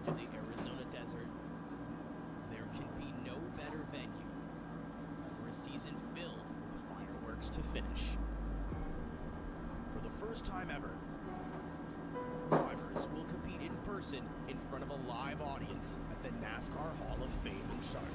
into the Arizona desert, there can be no better venue for a season filled with fireworks to finish. For the first time ever, drivers will compete in person in front of a live audience at the NASCAR Hall of Fame in Charlotte.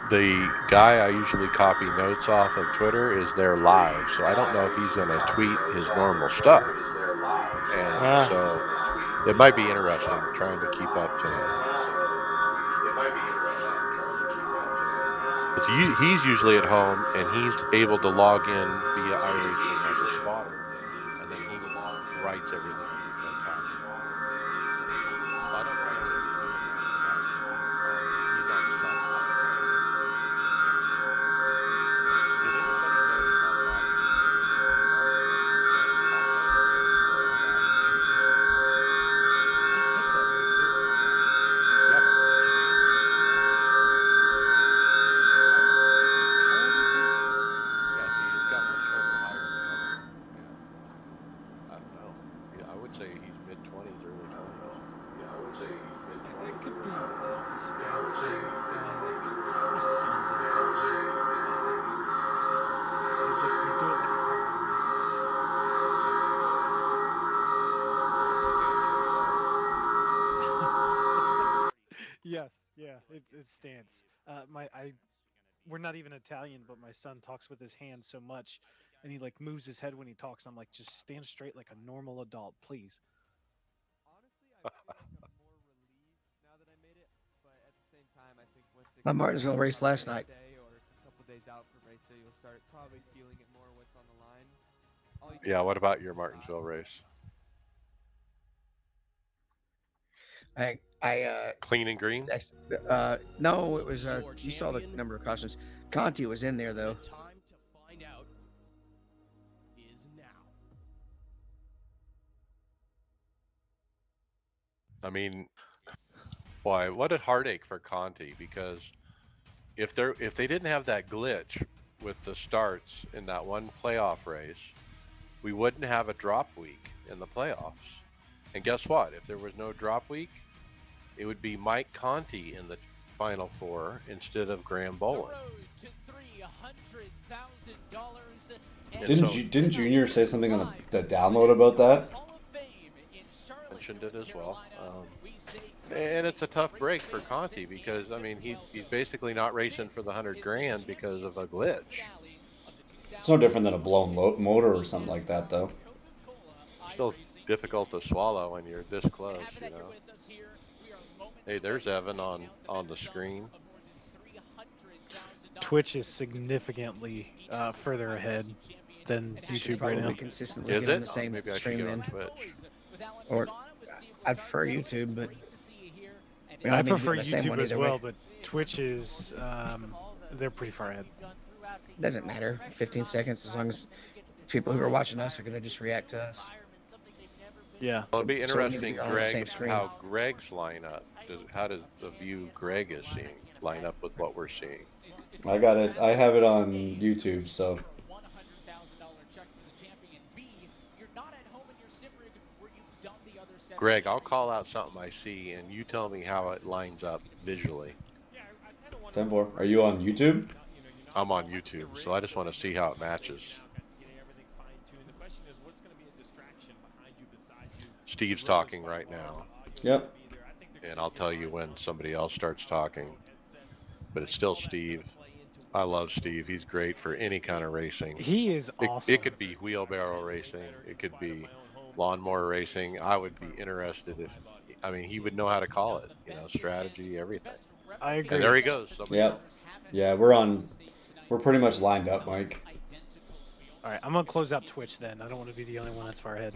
The guy I usually copy notes off of Twitter is there live, so I don't know if he's going to tweet his normal stuff. And so it might be interesting trying to keep up tonight. He's usually at home, and he's able to log in via iRacing as a spotter, and then he writes everything that's happening. I don't write it. He's on site. Did anybody notice how Bobby He sits that way too. Yep. How old is he? Yeah, see, he's got one shoulder higher than the other. Yeah. I don't know. Yeah, I would say he's mid-20s, early 20s. Yeah, I would say he's mid-20s. It could be a stance thing. My son does that. You do it like a car. Yes, yeah, it stands. We're not even Italian, but my son talks with his hands so much, and he like moves his head when he talks. I'm like, just stand straight like a normal adult, please. My Martinsville race last night. Yeah, what about your Martinsville race? I Clean and green? no, it was you saw the number of cautions. Conti was in there though. The time to find out is now. I mean, boy, what a heartache for Conti, because if they didn't have that glitch with the starts in that one playoff race, we wouldn't have a drop week in the playoffs. And guess what? If there was no drop week, it would be Mike Conti in the Final Four instead of Graham Bowen. Didn't Junior say something on the download about that? Mentioned it as well. And it's a tough break for Conti because, I mean, he's basically not racing for the $100,000 because of a glitch. It's no different than a blown motor or something like that, though. Still difficult to swallow when you're this close, you know. Hey, there's Evan on the screen. Twitch is significally further ahead than YouTube right now. Consistently Is get on it? the same Maybe I should stream get on then. Twitch. Or I prefer YouTube, but I prefer YouTube as well, but Twitch is they're pretty far ahead. Doesn't matter. 15 seconds as long as people who are watching us are going to just react to us. Yeah. Well, it'd be So we need to interesting, be on the same Greg, screen. how Greg's line up. How does the view Greg is seeing line up with what we're seeing? I got it. I have it on YouTube, so. Greg, I'll call out something I see, and you tell me how it lines up visually. 10-4. Are you on YouTube? I'm on YouTube, so I just want to see how it matches. Steve's talking right now. Yep. And I'll tell you when somebody else starts talking. But it's still Steve. I love Steve. He's great for any kind of racing. He is awesome. It could be wheelbarrow racing. It could be lawnmower racing. I would be interested if, I mean, he would know how to call it. You know, strategy, everything. I agree. And there he goes. Yep. Yeah, we're pretty much lined up, Mike. All right, I'm gonna close out Twitch then. I don't want to be the only one that's far ahead.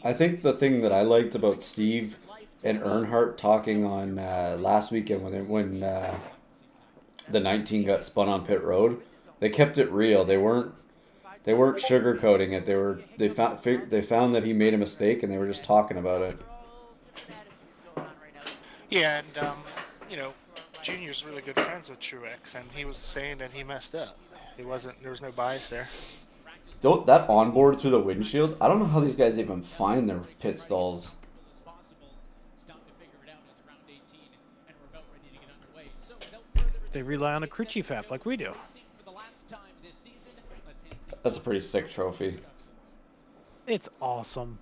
I think the thing that I liked about Steve and Earnhardt talking on last weekend when the 19 got spun on pit road, they kept it real. They weren't sugarcoating it. They found that he made a mistake and they were just talking about it. Yeah, and you know, Junior's really good friends with Truex, and he was saying that he messed up. There was no bias there. That onboard through the windshield, I don't know how these guys even find their pit stalls. They rely on a crew chief app like we do. That's a pretty sick trophy. It's awesome.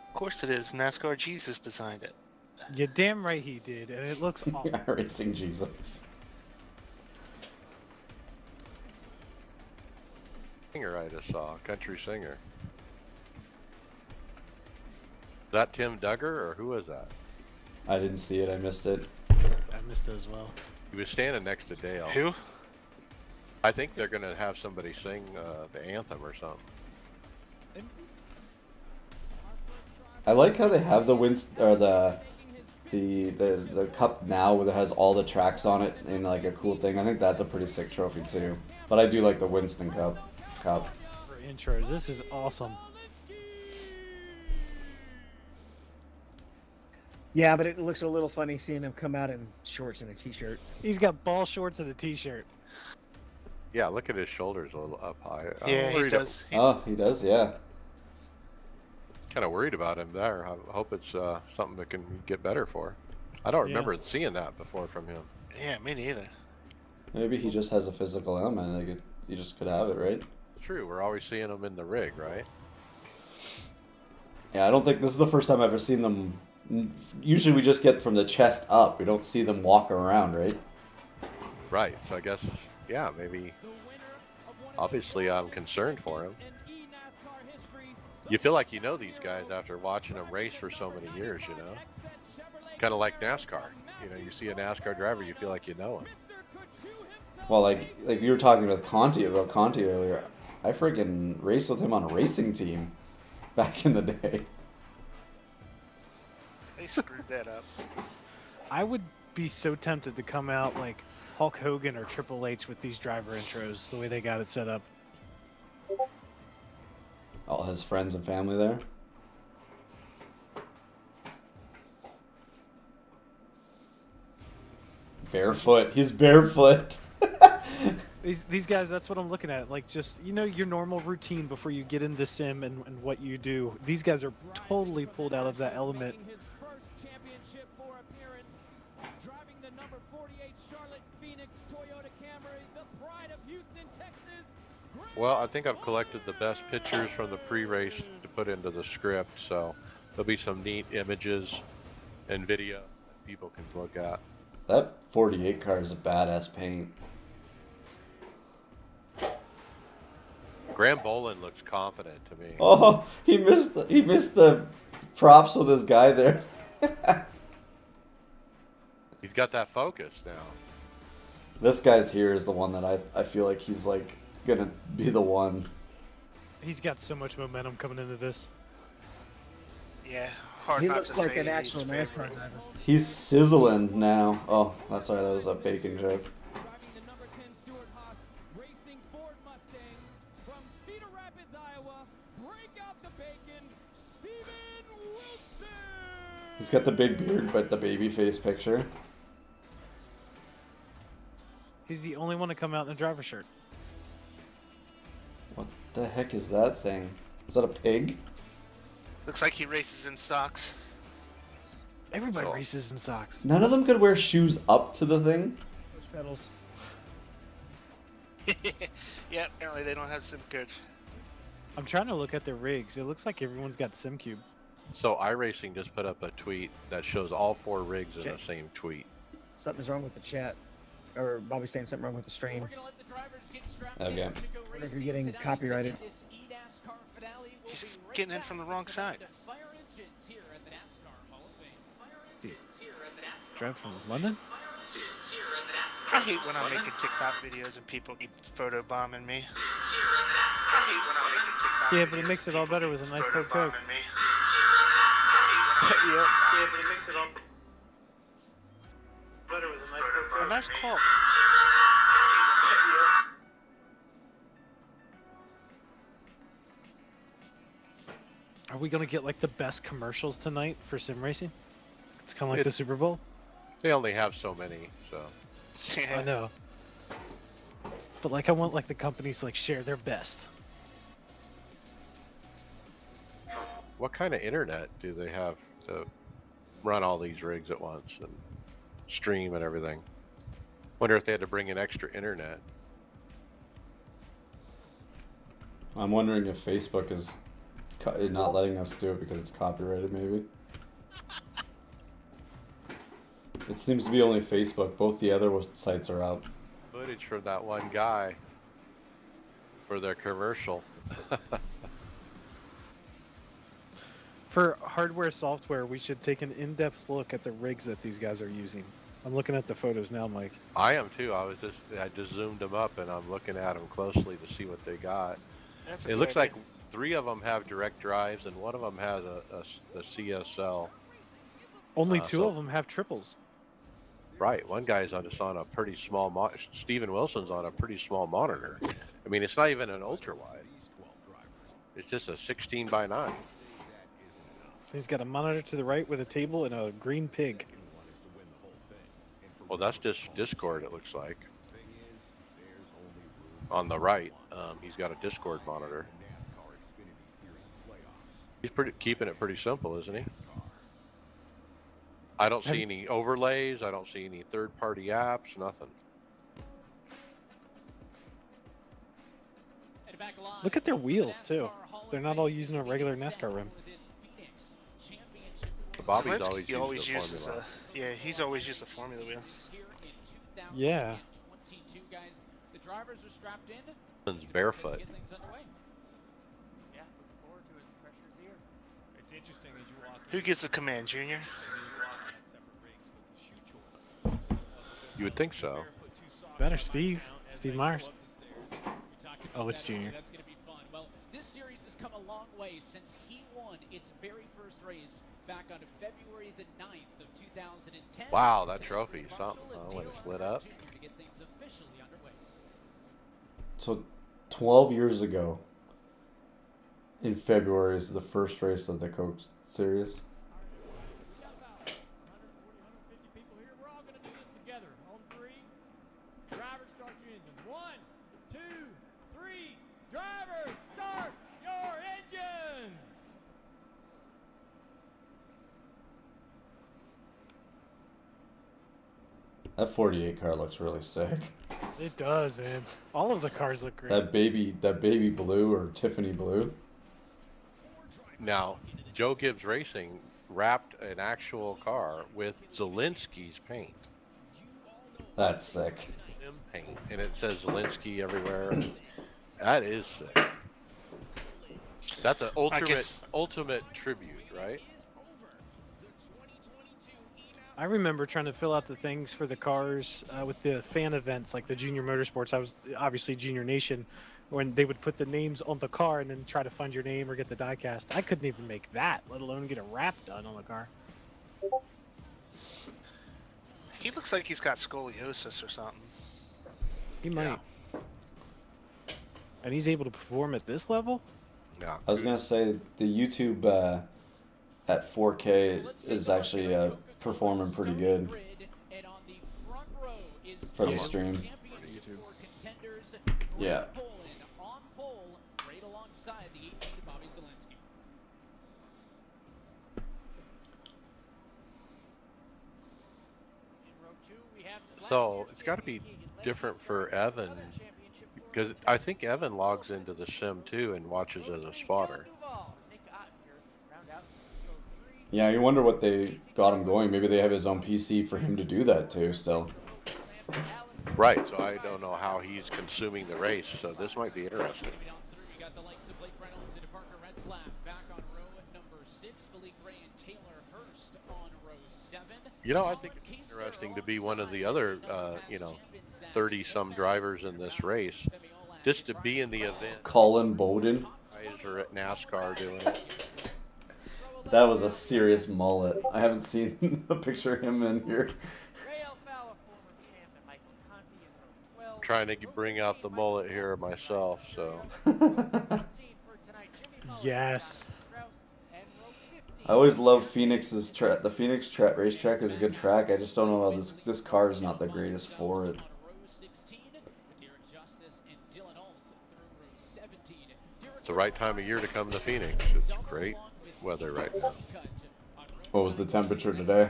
Of course it is. NASCAR Jesus designed it. You're damn right he did, and it looks awesome. iRacing Jesus. Singer I just saw, country singer. Is that Tim Duggar or who was that? I didn't see it. I missed it. I missed it as well. He was standing next to Dale. Who? I think they're gonna have somebody sing the anthem or something. I like how they have the the cup now that has all the tracks on it in like a cool thing. I think that's a pretty sick trophy too. But I do like the Winston Cup. For intros, this is awesome. Yeah, but it looks a little funny seeing him come out in shorts and a t-shirt. He's got ball shorts and a t-shirt. Yeah, look at his shoulders a little up high. Yeah, he does. Oh, he does, yeah. Kind of worried about him there. I hope it's something that can get better for. I don't Yeah. remember seeing that before from him. Yeah, me neither. Maybe he just has a physical ailment. Like you just could have it, right? True, we're always seeing him in the rig, right? Yeah, I don't think this is the first time I've ever seen them. Usually we just get from the chest up. We don't see them walk around, right? Right, so I guess, yeah, maybe. Obviously, I'm concerned for him. You feel like you know these guys after watching them race for so many years, you know? Kind of like NASCAR. You know, you see a NASCAR driver, you feel like you know him. Well, like you were talking with Conti about Conti earlier. I freaking raced with him on a racing team back in the day. They screwed that up. I would be so tempted to come out like Hulk Hogan or Triple H with these driver intros, the way they got it set up. All his friends and family there. Barefoot. He's barefoot. These guys, that's what I'm looking at. Like, just, you know, your normal routine before you get into sim and what you do. These guys are totally pulled out of that element. Well, I think I've collected the best pictures from the pre-race to put into the script, so there'll be some neat images and video that people can look at. That 48 car is a badass paint. Graham Bolin looks confident to me. Oh, he missed the props with this guy there. He's got that focus now. This guy's here is the one that I feel like he's like gonna be the one. He's got so much momentum coming into this. Yeah, hard He not looks to like say an he's actual NASCAR favorite. driver. He's sizzling now. Oh, that's sorry, that was a bacon joke. He's got the big beard, but the baby face picture. He's the only one to come out in a driver shirt. What the heck is that thing? Is that a pig? Looks like he races in socks. Everybody Cool. races in socks. None of them could wear shoes up to the thing. Push pedals. Yeah, apparently they don't have sim coach. I'm trying to look at their rigs. It looks like everyone's got SimCube. So iRacing just put up a tweet that shows all 4 rigs in Check. the same tweet. Something's wrong with the chat. Or Bobby's saying something wrong with the stream. Okay. If you're getting copyrighted. He's getting in from the wrong side. Drive from London? I hate when I'm making TikTok videos and people keep photobombing me. Yeah, but it makes it all better with a nice cold Coke. Yep. Yeah, but it makes it all better with a nice cold A nice call. Are we gonna get like the best commercials tonight for sim racing? It's kind of like the Super Bowl. They only have so many, so. Yeah. I know. But like, I want like the companies to like share their best. What kind of internet do they have to run all these rigs at once and stream and everything? Wonder if they had to bring in extra internet. I'm wondering if Facebook is not letting us do it because it's copyrighted, maybe. It seems to be only Facebook. Both the other sites are out. Footage from that one guy for their commercial. For hardware software, we should take an in-depth look at the rigs that these guys are using. I'm looking at the photos now, Mike. I am too. I just zoomed them up and I'm looking at them closely to see what they got. That's a It good looks idea. like 3 of them have direct drives and one of them has a CSL. Only 2 so- of them have triples. Right, one guy's on a pretty small Steven Wilson's on a pretty small monitor. I mean, it's not even an ultra wide. It's just a 16 by 9. He's got a monitor to the right with a table and a green pig. Well, that's just Discord, it looks like. On the right, he's got a Discord monitor. He's keeping it pretty simple, isn't he? I don't see any overlays. I don't see any third-party apps. Nothing. Look at their wheels too. They're not all using a regular NASCAR rim. Bobby's Zelensky always used the uses formula. yeah, he's always used a formula wheel. Yeah. Wilson's barefoot. Who gets the command, Junior? You would think so. Better Steve. Steve Myers. Oh, it's Junior. That's going to be fun. Well, this series has come a long way since he won its very first race back on February the 9th of 2010. Wow, that trophy is something. Oh, when it's lit up. To get things officially underway. So, 12 years ago, in February, is the first race of the Coke Series. People here. We're all going to do this together. On 3, drivers, start your engine. 1, 2, 3. Drivers, start your engines. That 48 car looks really sick. It does, man. All of the cars look great. That baby blue or Tiffany blue. Now, Joe Gibbs Racing wrapped an actual car with Zelensky's paint. That's sick. Sim paint, and it says Zelensky everywhere. That is sick. That's an ultimate tribute, right? I remember trying to fill out the things for the cars with the fan events, like the Junior Motorsports. I was obviously Junior Nation, when they would put the names on the car and then try to find your name or get the die cast. I couldn't even make that, let alone get a wrap done on the car. He looks like he's got scoliosis or something. He might. And he's able to perform at this level? Yeah. I was gonna say the YouTube at 4K is actually performing pretty good for the stream. Yeah. So it's got to be different for Evan, because I think Evan logs into the sim too and watches as a spotter. Yeah, you wonder what they got him going. Maybe they have his own PC for him to do that too still. Right, so I don't know how he's consuming the race, so this might be interesting. You know, I think it's interesting to be one of the other, 30-some drivers in this race, just to be in the event. Colin Bowden. Guys are at NASCAR doing it. That was a serious mullet. I haven't seen a picture of him in here. Trying to bring out the mullet here myself, so. Yes. I always love Phoenix's track. The Phoenix racetrack is a good track. I just don't know how this car is not the greatest for it. It's the right time of year to come to Phoenix. It's great weather right now. What was the temperature today?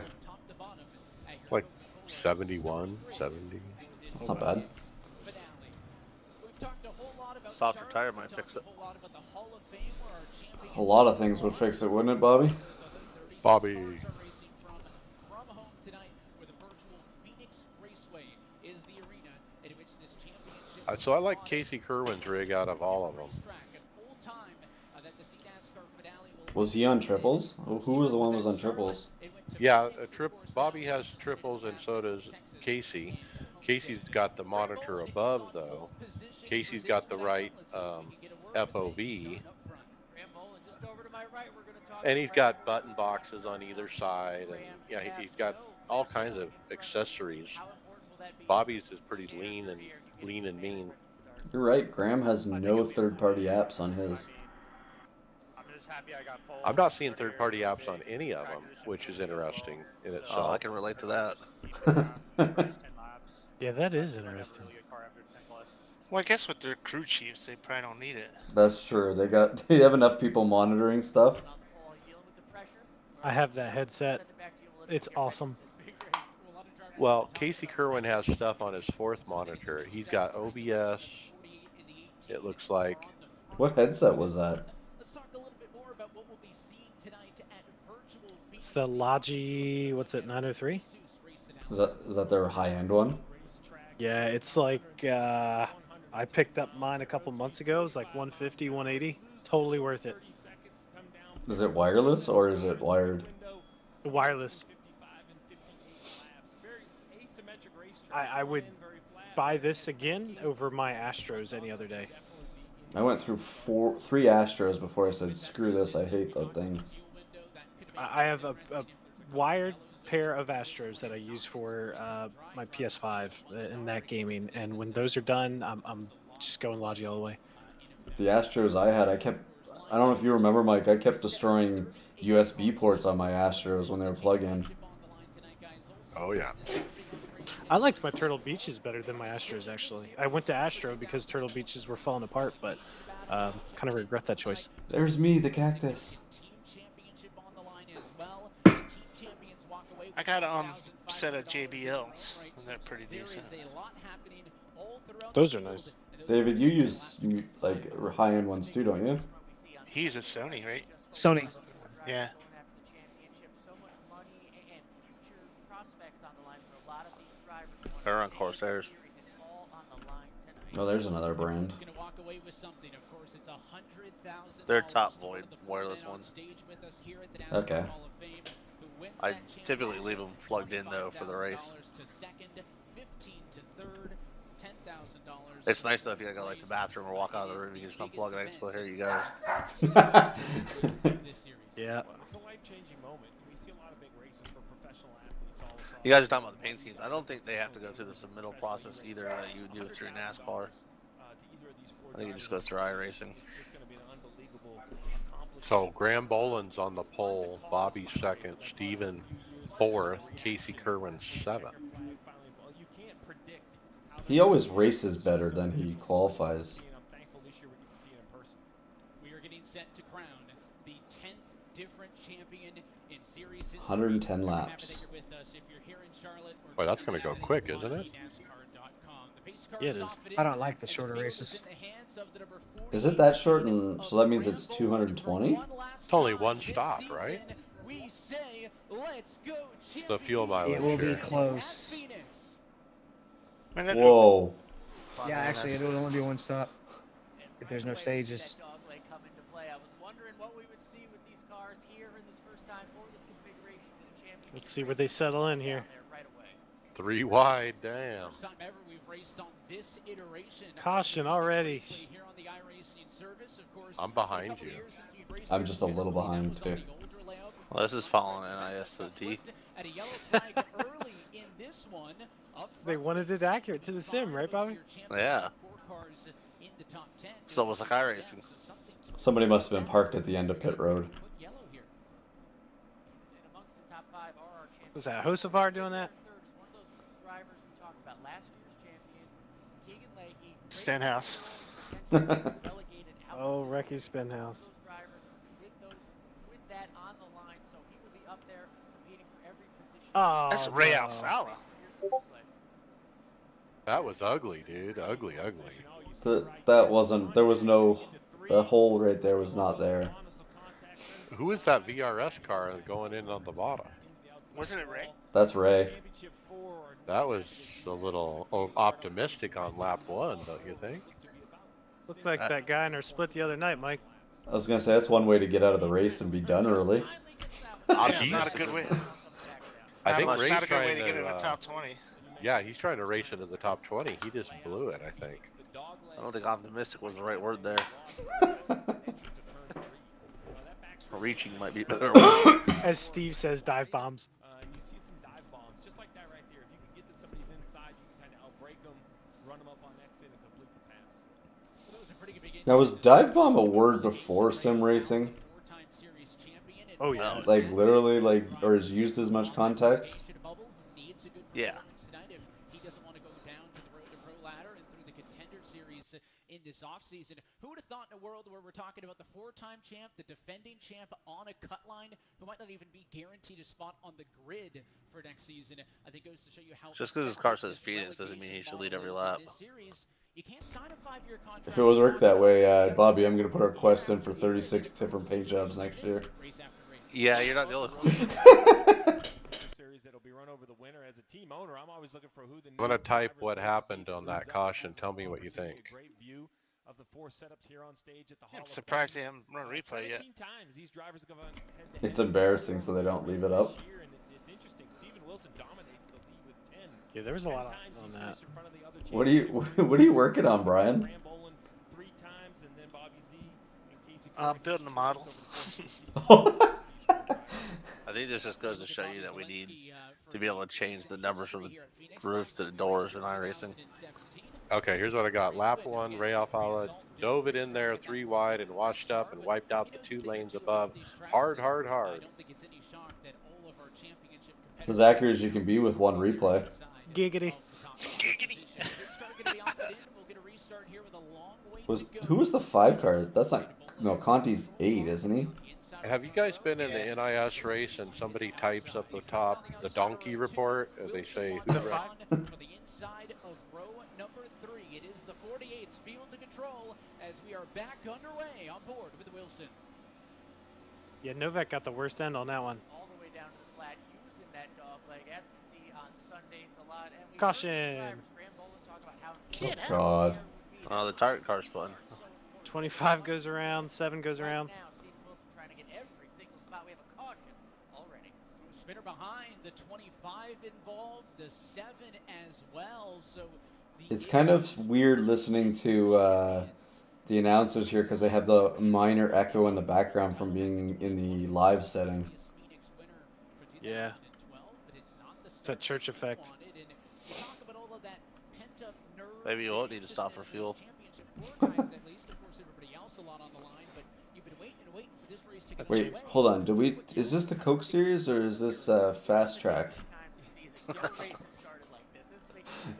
Like 71, 70. That's not bad. Softer tire might fix it. A lot of things would fix it, wouldn't it, Bobby? Bobby. So I like Casey Kerwin's rig out of all of them. Was he on triples? Who was the one who was on triples? Yeah, Bobby has triples and so does Casey. Casey's got the monitor above though. Casey's got the right FOV. And he's got button boxes on either side, and yeah, he's got all kinds of accessories. Bobby's is pretty lean and mean. You're right, Graham has no third-party apps on his. I'm not seeing third-party apps on any of them, which is interesting in itself. Oh, I can relate to that. Yeah, that is interesting. Well, I guess with their crew chiefs, they probably don't need it. That's true. They have enough people monitoring stuff. I have that headset. It's awesome. Well, Casey Kerwin has stuff on his fourth monitor. He's got OBS. It looks like. What headset was that? It's the Logi, what's it, 903? Is that their high-end one? Yeah, it's like, I picked up mine a couple months ago. It was like 150, 180. Totally worth it. Is it wireless or is it wired? Wireless. I would buy this again over my Astros any other day. I went through 3 Astros before I said, screw this, I hate that thing. I have a wired pair of Astros that I use for my PS5 in that gaming, and when those are done, I'm just going Logi all the way. The Astros I had, I don't know if you remember, Mike, I kept destroying USB ports on my Astros when they were plug-in. Oh, yeah. I liked my Turtle Beaches better than my Astros, actually. I went to Astro because Turtle Beaches were falling apart, but kind of regret that choice. There's me, the cactus. I got a set of JBLs, and they're pretty decent. Those are nice. David, you use like high-end ones too, don't you? He's a Sony, right? Sony. Yeah. They're on Corsairs. Oh, there's another brand. They're top void wireless ones. Okay. I typically leave them plugged in though for the race. It's nice though if you go like the bathroom or walk out of the room, you can just unplug and I can still hear you guys. Yeah. It's a life-changing moment. We see a lot of big races for professional athletes all across. You guys are talking about the paint schemes. I don't think they have to go through the submittal process either that you would do through NASCAR. I think it just goes through iRacing. So Graham Boland's on the pole, Bobby second, Steven fourth, Casey Kerwin seventh. He always races better than he qualifies. We are getting set to crown the 10th different champion in series history. 110 laps. Boy, that's going to go quick, isn't it? Yeah, it is. I don't like the shorter races. Is it that short? And so that means it's 220? It's only one stop, right? It's the fuel mileage It will be here. close. Whoa. Yeah, actually, it will only be one stop if there's no stages. Let's see where they settle in here. 3 wide, damn. Caution already. I'm behind you. I'm just a little behind too. Well, this is following NIS to the T. They wanted it accurate to the sim, right, Bobby? Yeah. So it was like iRacing. Somebody must have been parked at the end of pit road. Was that Hosafar doing that? Stenhouse. Oh, Recky Spinhouse. Oh, That's Ray no. Alfala. That was ugly, dude. Ugly, ugly. That wasn't. There was no. The hole right there was not there. Who is that VRS car going in on the bottom? Wasn't it Ray? That's Ray. That was a little optimistic on lap 1, don't you think? Looked like that guy in our split the other night, Mike. I was gonna say that's one way to get out of the race and be done early. Yeah, not a good way. I think Ray's not a good way trying to get in the top 20. Yeah, he's trying to race into the top 20. He just blew it, I think. I don't think optimistic was the right word there. Reaching might be a better word. As Steve says, dive bombs. You see some dive bombs, just like that right there. If you can get to somebody's inside, you can kind of outbreak them, run them up on exit, and complete the pass. Well, that was a pretty big Now was dive bomb a word before sim racing? Oh yeah. Like literally, like, or is used as much context? Yeah. In this offseason, who would have thought in a world where we're talking about the 4-time champ, the defending champ on a cut line, who might not even be guaranteed a spot on the grid for next season? I think goes to show you how Just because his car says Phoenix doesn't mean he should lead every lap. You can't sign a 5-year contract. If it was worked that way, Bobby, I'm gonna put a request in for 36 different paint jobs next year. Yeah, you're not the only one. That'll be run over the winner. As a team owner, I'm always looking for who the I'm going to type what happened on that caution. Tell me what you think. Great view of the 4 setups here on stage at the Hall I'm of surprised they Fame. haven't run replay yet. 17 times these drivers have gone head-to-head. It's embarrassing, so they don't leave it up. It's interesting. Steven Wilson dominates the lead with 10. Yeah, there was a lot of eyes on that. What are you working on, Brian? Building a model. I think this just goes to show you that we need to be able to change the numbers from the roof to the doors in iRacing. Okay, here's what I got. Lap 1, Ray Alfala dove it in there 3 wide and washed up and wiped out the 2 lanes above. Hard, hard, hard. It's as accurate as you can be with one replay. Giggity. Who was the 5 car? That's not. No, Conti's 8, isn't he? Have you guys been in the NIS race and somebody types up the top the donkey report and they say who for the inside of row number 3. It is the 48's field to control as we are back underway on board with Wilson. Yeah, Novak got the worst end on that one. All the way down to the flat using that dog leg as we see on Sundays a lot. And we Caution. Oh God. Oh, the target car's fun. 25 goes around, 7 goes around. Spinner behind, the 25 involved, the 7 as well. So It's kind of weird listening to the announcers here because they have the minor echo in the background from being in the live setting. Yeah. It's a church effect. Maybe you won't need to stop for fuel. Wait, hold on. Is this the Coke series or is this Fast Track?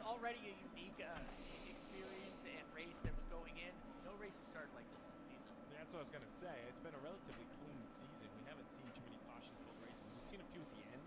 Already a unique experience and race that was going in. No race has started like this season. That's what I was going to say. It's been a relatively clean season. We haven't seen too many caution-filled races. We've seen a few at the end.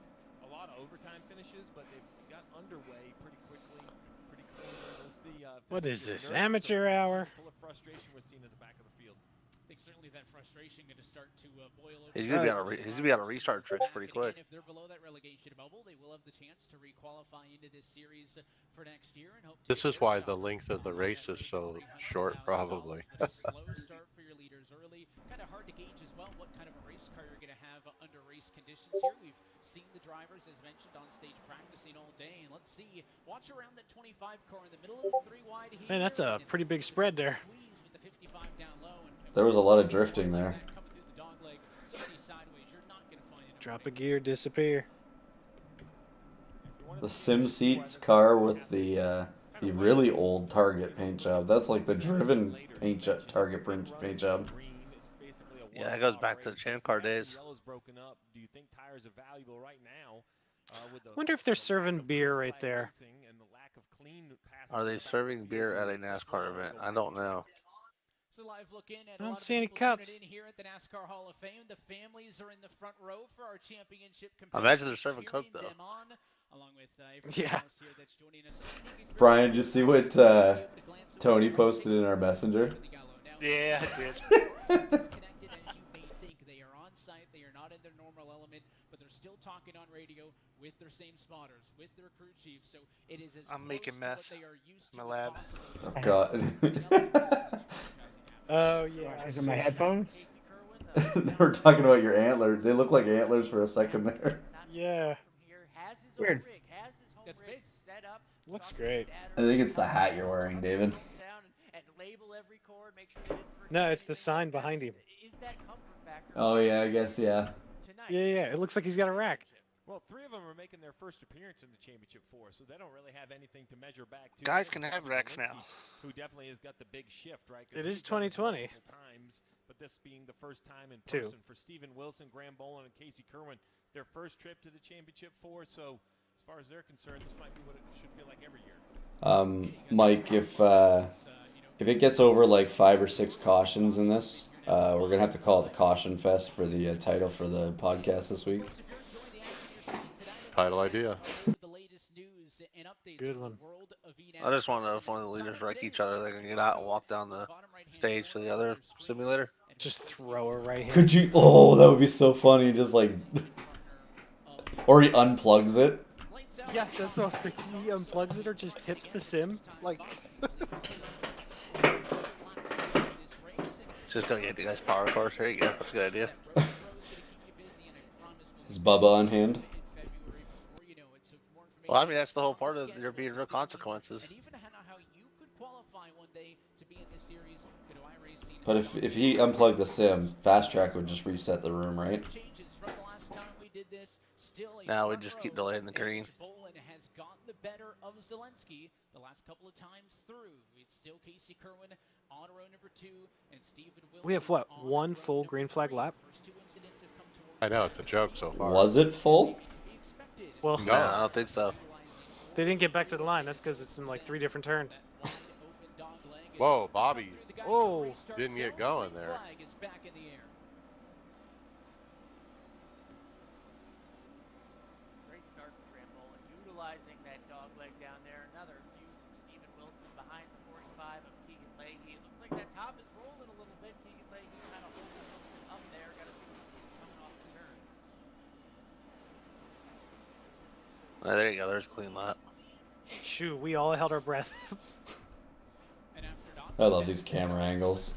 A lot of overtime finishes, but they've got underway pretty quickly, pretty clean. We'll see. What is this, amateur hour? Full of frustration we're seeing at the back of the field. I think certainly that frustration going to start to boil over. He's gonna be able to restart tricks pretty quick. If they're below that relegation bubble, they will have the chance to requalify into this series for next year and hope. This is why the length of the race is so short, probably. Slow start for your leaders early. Kind of hard to gauge as well what kind of a race car you're going to have under race conditions here. We've seen the drivers, as mentioned, on stage practicing all day, and let's see. Watch around that 25 car in the middle of the 3 wide here. Man, that's a pretty big spread there. With the 55 down low and There was a lot of drifting there. Drop a gear, disappear. The Sim Seats car with the really old Target paint job. That's like the driven paint job, Target paint job. Yeah, that goes back to the Champ Car days. Yellow's broken up. Do you think tires are valuable right now? Wonder if they're serving beer right there. Are they serving beer at a NASCAR event? I don't know. So live look in at I a don't lot of see the any people tuning cups. in here at the NASCAR Hall of Fame. The families are in the front row for our championship I imagine competitors, they're serving Coke cheering though. them on, along with everyone Yeah. else here that's joining us. Brian, did you see what Tony posted in our messenger? Yeah, I did. Disconnected as you may think. They are on site. They are not in their normal element, but they're still talking on radio with their same spotters, with their crew chiefs. So it is as I'm close making to mess what they are used in my to lab. as possible. Oh, God. Oh yeah. I These are my see. headphones. They were talking about your antlers. They look like antlers for a second there. Yeah. Weird. That's big. Set up. Looks great. I think it's the hat you're wearing, David. And label every cord, make sure you didn't forget No, it's the anything sign like that. behind him. Is that comfort factor? Oh yeah, I guess yeah. Tonight. Yeah. It looks like he's got a rack. Well, 3 of them are making their first appearance in the championship 4, so they don't really have anything to measure back to. Guys can have Rex now. Who definitely has got the big shift, right? 'Cause It is he's done this 2020. multiple times, but this being the first time in Two. person for Stephen Wilson, Graham Boland, and Casey Kerwin, their first trip to the championship 4. So, as far as they're concerned, this might be what it should feel like every year. Mike, if it gets over like 5 or 6 cautions in this, we're gonna have to call it the Caution Fest for the title for the podcast this week. Title idea. Good one. I just want to know if one of the leaders wreck each other, they can get out and walk down the stage to the other simulator. Just throw a right hand. Could you? Oh, that would be so funny. Just like, or he unplugs it. Yes, that's what I was thinking. He unplugs it or just tips the sim. Like. Just go get the guy's power course. There you go. That's a good idea. Is Bubba on hand? Well, I mean, that's the whole part of there being real consequences. But if he unplugged the sim, Fast Track would just reset the room, right? Now we just keep delaying the green. Has gotten the better of Zelensky the last couple of times through. It's still Casey Kerwin on row number 2 and Stephen Wilson. We have what? One full green flag lap? I know, it's a joke so far. Was it full? Well, No, I don't think so. They didn't get back to the line. That's because it's in like 3 different turns. Whoa, Bobby Oh. didn't get going there. Great start for Trample and utilizing that dog leg down there. Another view from Stephen Wilson behind the 45 of Keegan Leahy. It looks like that top is rolling a little bit. Keegan Leahy kind of holding Wilson up there. Got to see what's coming off the turn. There you go. There's a clean lap. Shoot, we all held our breath. I love these camera angles.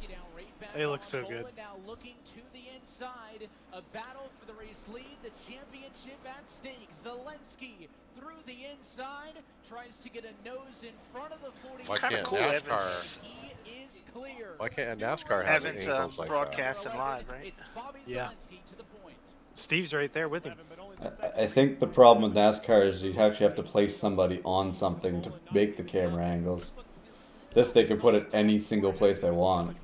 They look so good. Now looking to the inside, a battle for the race lead, the championship at stake. Zelensky through the inside, tries to get a nose in front of the 40. Why can't cool, NASCAR? He is clear. Why can't NASCAR have Evans angles like that? broadcasting live, right? It's Bobby Yeah. Zelensky to the point. Steve's right there with him. I think the problem with NASCAR is you actually have to place somebody on something to make the camera angles. This they can put it any single place they want.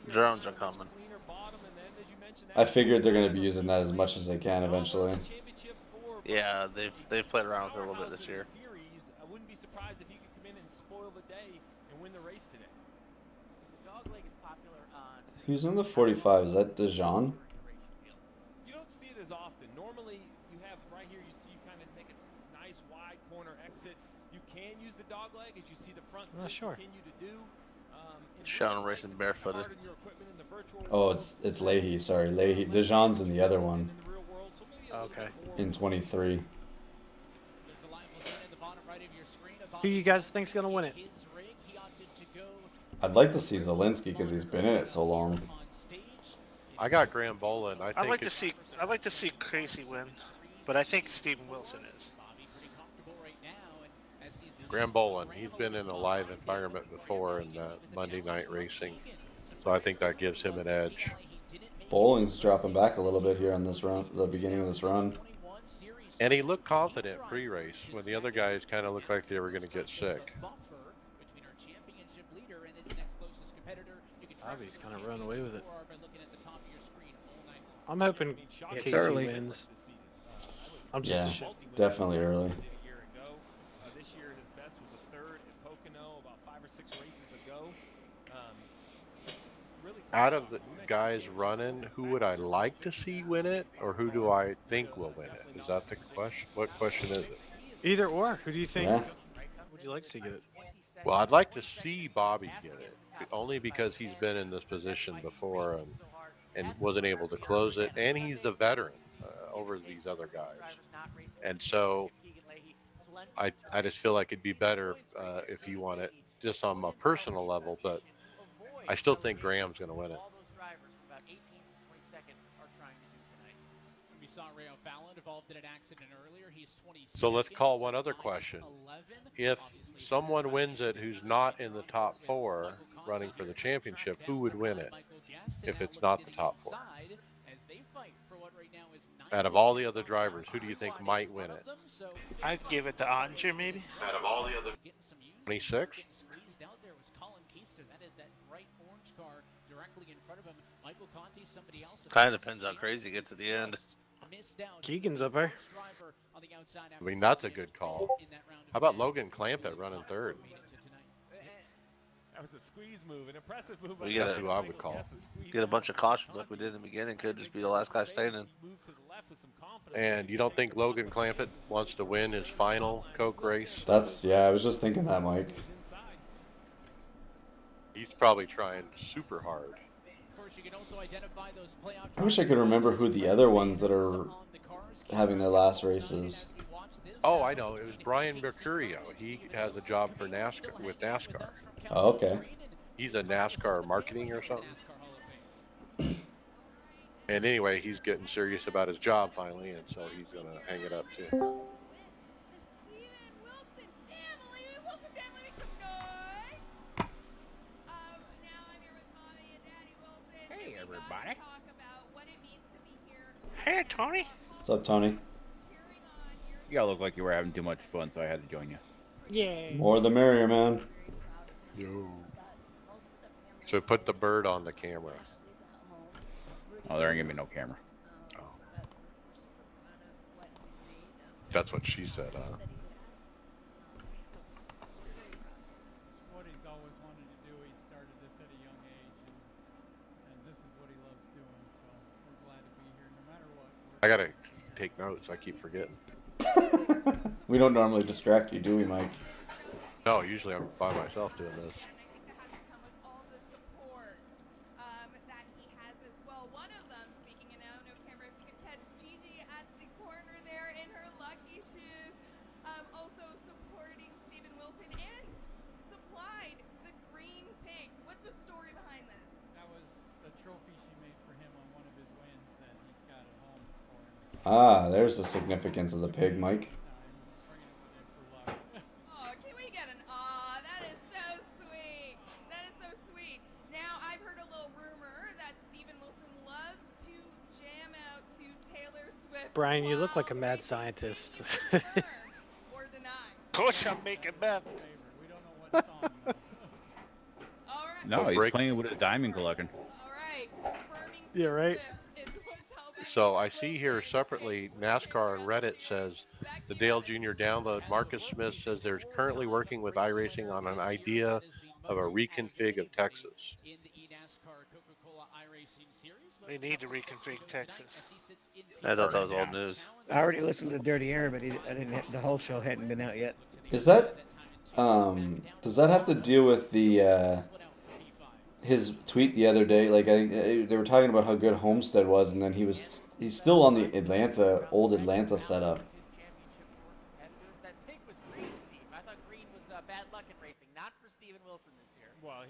Drones are coming. I figured they're going to be using that as much as they can eventually. Yeah, they've played around with it a little bit this year. I wouldn't be surprised if he could come in and spoil the day and win the race today. The dog leg is popular on. Who's in the 45? Is that Dejan? You don't see it as often. Normally, you have right here, you see kind of make a nice wide corner exit. You can use the dog leg as you see the front Sure. continue to do. Sean racing barefooted. Oh, it's Leahy. Sorry, Leahy. Dejan's in the other one. Okay. In 23. Who you guys think's gonna win it? I'd like to see Zelensky because he's been in it so long. I got Graham Boland. I'd like to see Casey win, but I think Stephen Wilson is. Graham Boland. He's been in a live environment before in Monday Night Racing, so I think that gives him an edge. Bowling's dropping back a little bit here on this run, the beginning of this run. And he looked confident pre-race when the other guys kind of looked like they were going to get sick. Bobby's kind of run away with it. I'm hoping It's Casey early. wins. I'm just Yeah, ashamed. definitely early. This year, his best was a third at Pocono about 5 or 6 races ago. Really Out of the guys running, who would I like to see win it, or who do I think will win it? Is that the question? What question is it? Either or. Who do you think Yeah. would you like to see get it? Well, I'd like to see Bobby get it, only because he's been in this position before and wasn't able to close it, and he's the veteran over these other guys. And so I just feel like it'd be better if he won it just on a personal level, but I still think Graham's going to win it. We saw Rayo Fallon involved in an accident earlier. He's 20. So let's call one other question. If someone wins it who's not in the top 4 running for the championship, who would win it if it's not the top 4? Out of all the other drivers, who do you think might win it? I'd give it to Ottinger, maybe. Out of all the other 26? Kind of depends how crazy it gets at the end. Keegan's up there. I mean, that's a good call. How about Logan Clampett running 3rd? That was a squeeze move, an impressive move. We get who I would call. Get a bunch of cautions like we did in the beginning. Could just be the last guy standing. And you don't think Logan Clampett wants to win his final Coke race? Yeah, I was just thinking that, Mike. He's probably trying super hard. I wish I could remember who the other ones that are having their last races. Oh, I know. It was Brian Mercurio. He has a job for NASCAR with NASCAR. Oh, okay. He's a NASCAR marketing or something. And anyway, he's getting serious about his job finally, and so he's going to hang it up too. Hey, everybody. Hey, Tony. What's up, Tony? You all look like you were having too much fun, so I had to join you. Yay. More the merrier, man. Yo. So put the bird on the camera. Oh, there ain't gonna be no camera. Oh. That's what she said, huh? What he's always wanted to do. He started this at a young age, and this is what he loves doing. So we're glad to be here, no matter what. I gotta take notes. I keep forgetting. We don't normally distract you, do we, Mike? No, usually I'm by myself doing this. Ah, there's the significance of the pig, Mike. Oh, can we get an aw? That is so sweet. That is so sweet. Now, I've heard a little rumor that Steven Wilson loves to jam out to Taylor Swift. Brian, you look like a mad scientist. Or deny. Coach, I'm making meth. We don't know what song. All right. No, he's playing with a diamond collection. All right. Confirming Yeah, right. So I see here separately, NASCAR and Reddit says the Dale Jr. download. Marcus Smith says there's currently working with iRacing on an idea of a reconfig of Texas. They need to reconfigure Texas. I thought that was old news. I already listened to Dirty Air, but I didn't. The whole show hadn't been out yet. Is that does that have to deal with the his tweet the other day? Like they were talking about how good Homestead was, and then he's still on the old Atlanta setup. That pig was green, Steve. I thought green was bad luck in racing, not for Steven Wilson this year. Well,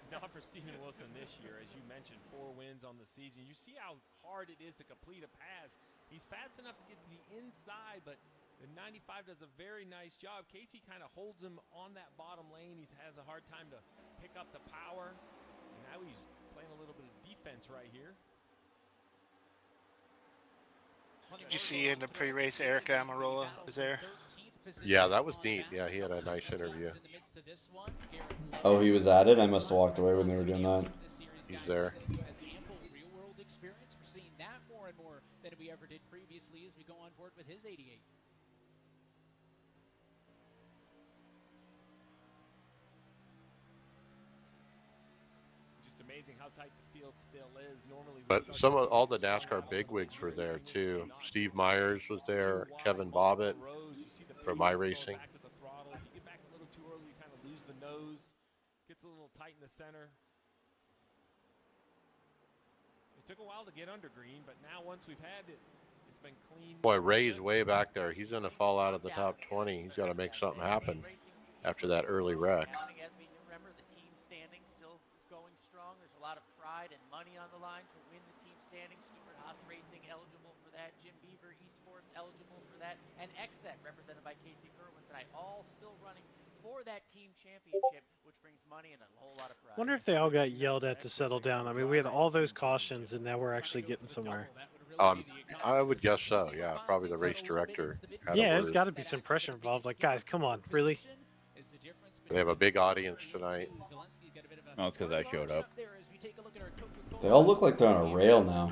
not for Steven Wilson this year. As you mentioned, 4 wins on the season. You see how hard it is to complete a pass. He's fast enough to get to the inside, but the 95 does a very nice job. Casey kind of holds him on that bottom lane. He has a hard time to pick up the power. And now he's playing a little bit of defense right here. Did you see in the pre-race Erica Amarola was there? Yeah, that was neat. Yeah, he had a nice interview. Oh, he was at it? I must have walked away when they were doing that. He's there. ever did previously as we go on board with his 88. Just amazing how tight the field still is. Normally, But all the NASCAR bigwigs were there too. Steve Myers was there, Kevin Bobbitt from iRacing. Back to the throttle. If you get back a little too early, you kind of lose the nose. Gets a little tight in the center. It took a while to get under green, but now once we've had it, it's been clean. Boy, Ray's way back there. He's going to fall out of the top 20. He's got to make something happen after that early wreck. As we remember, the team standing still is going strong. There's a lot of pride and money on the line to win the team standing. Stuart Haas Racing eligible for that. Jim Beaver Esports eligible for that. And XSET represented by Casey Kerwin tonight, all still running for that team championship, which brings money and a whole lot of pride. Wonder if they all got yelled at to settle down. I mean, we had all those cautions, and now we're actually getting somewhere. I would guess so. Yeah, probably the race director. Yeah, there's got to be some pressure involved. Like, guys, come on, really? They have a big audience tonight. Oh, it's because I showed up. They all look like they're on a rail now.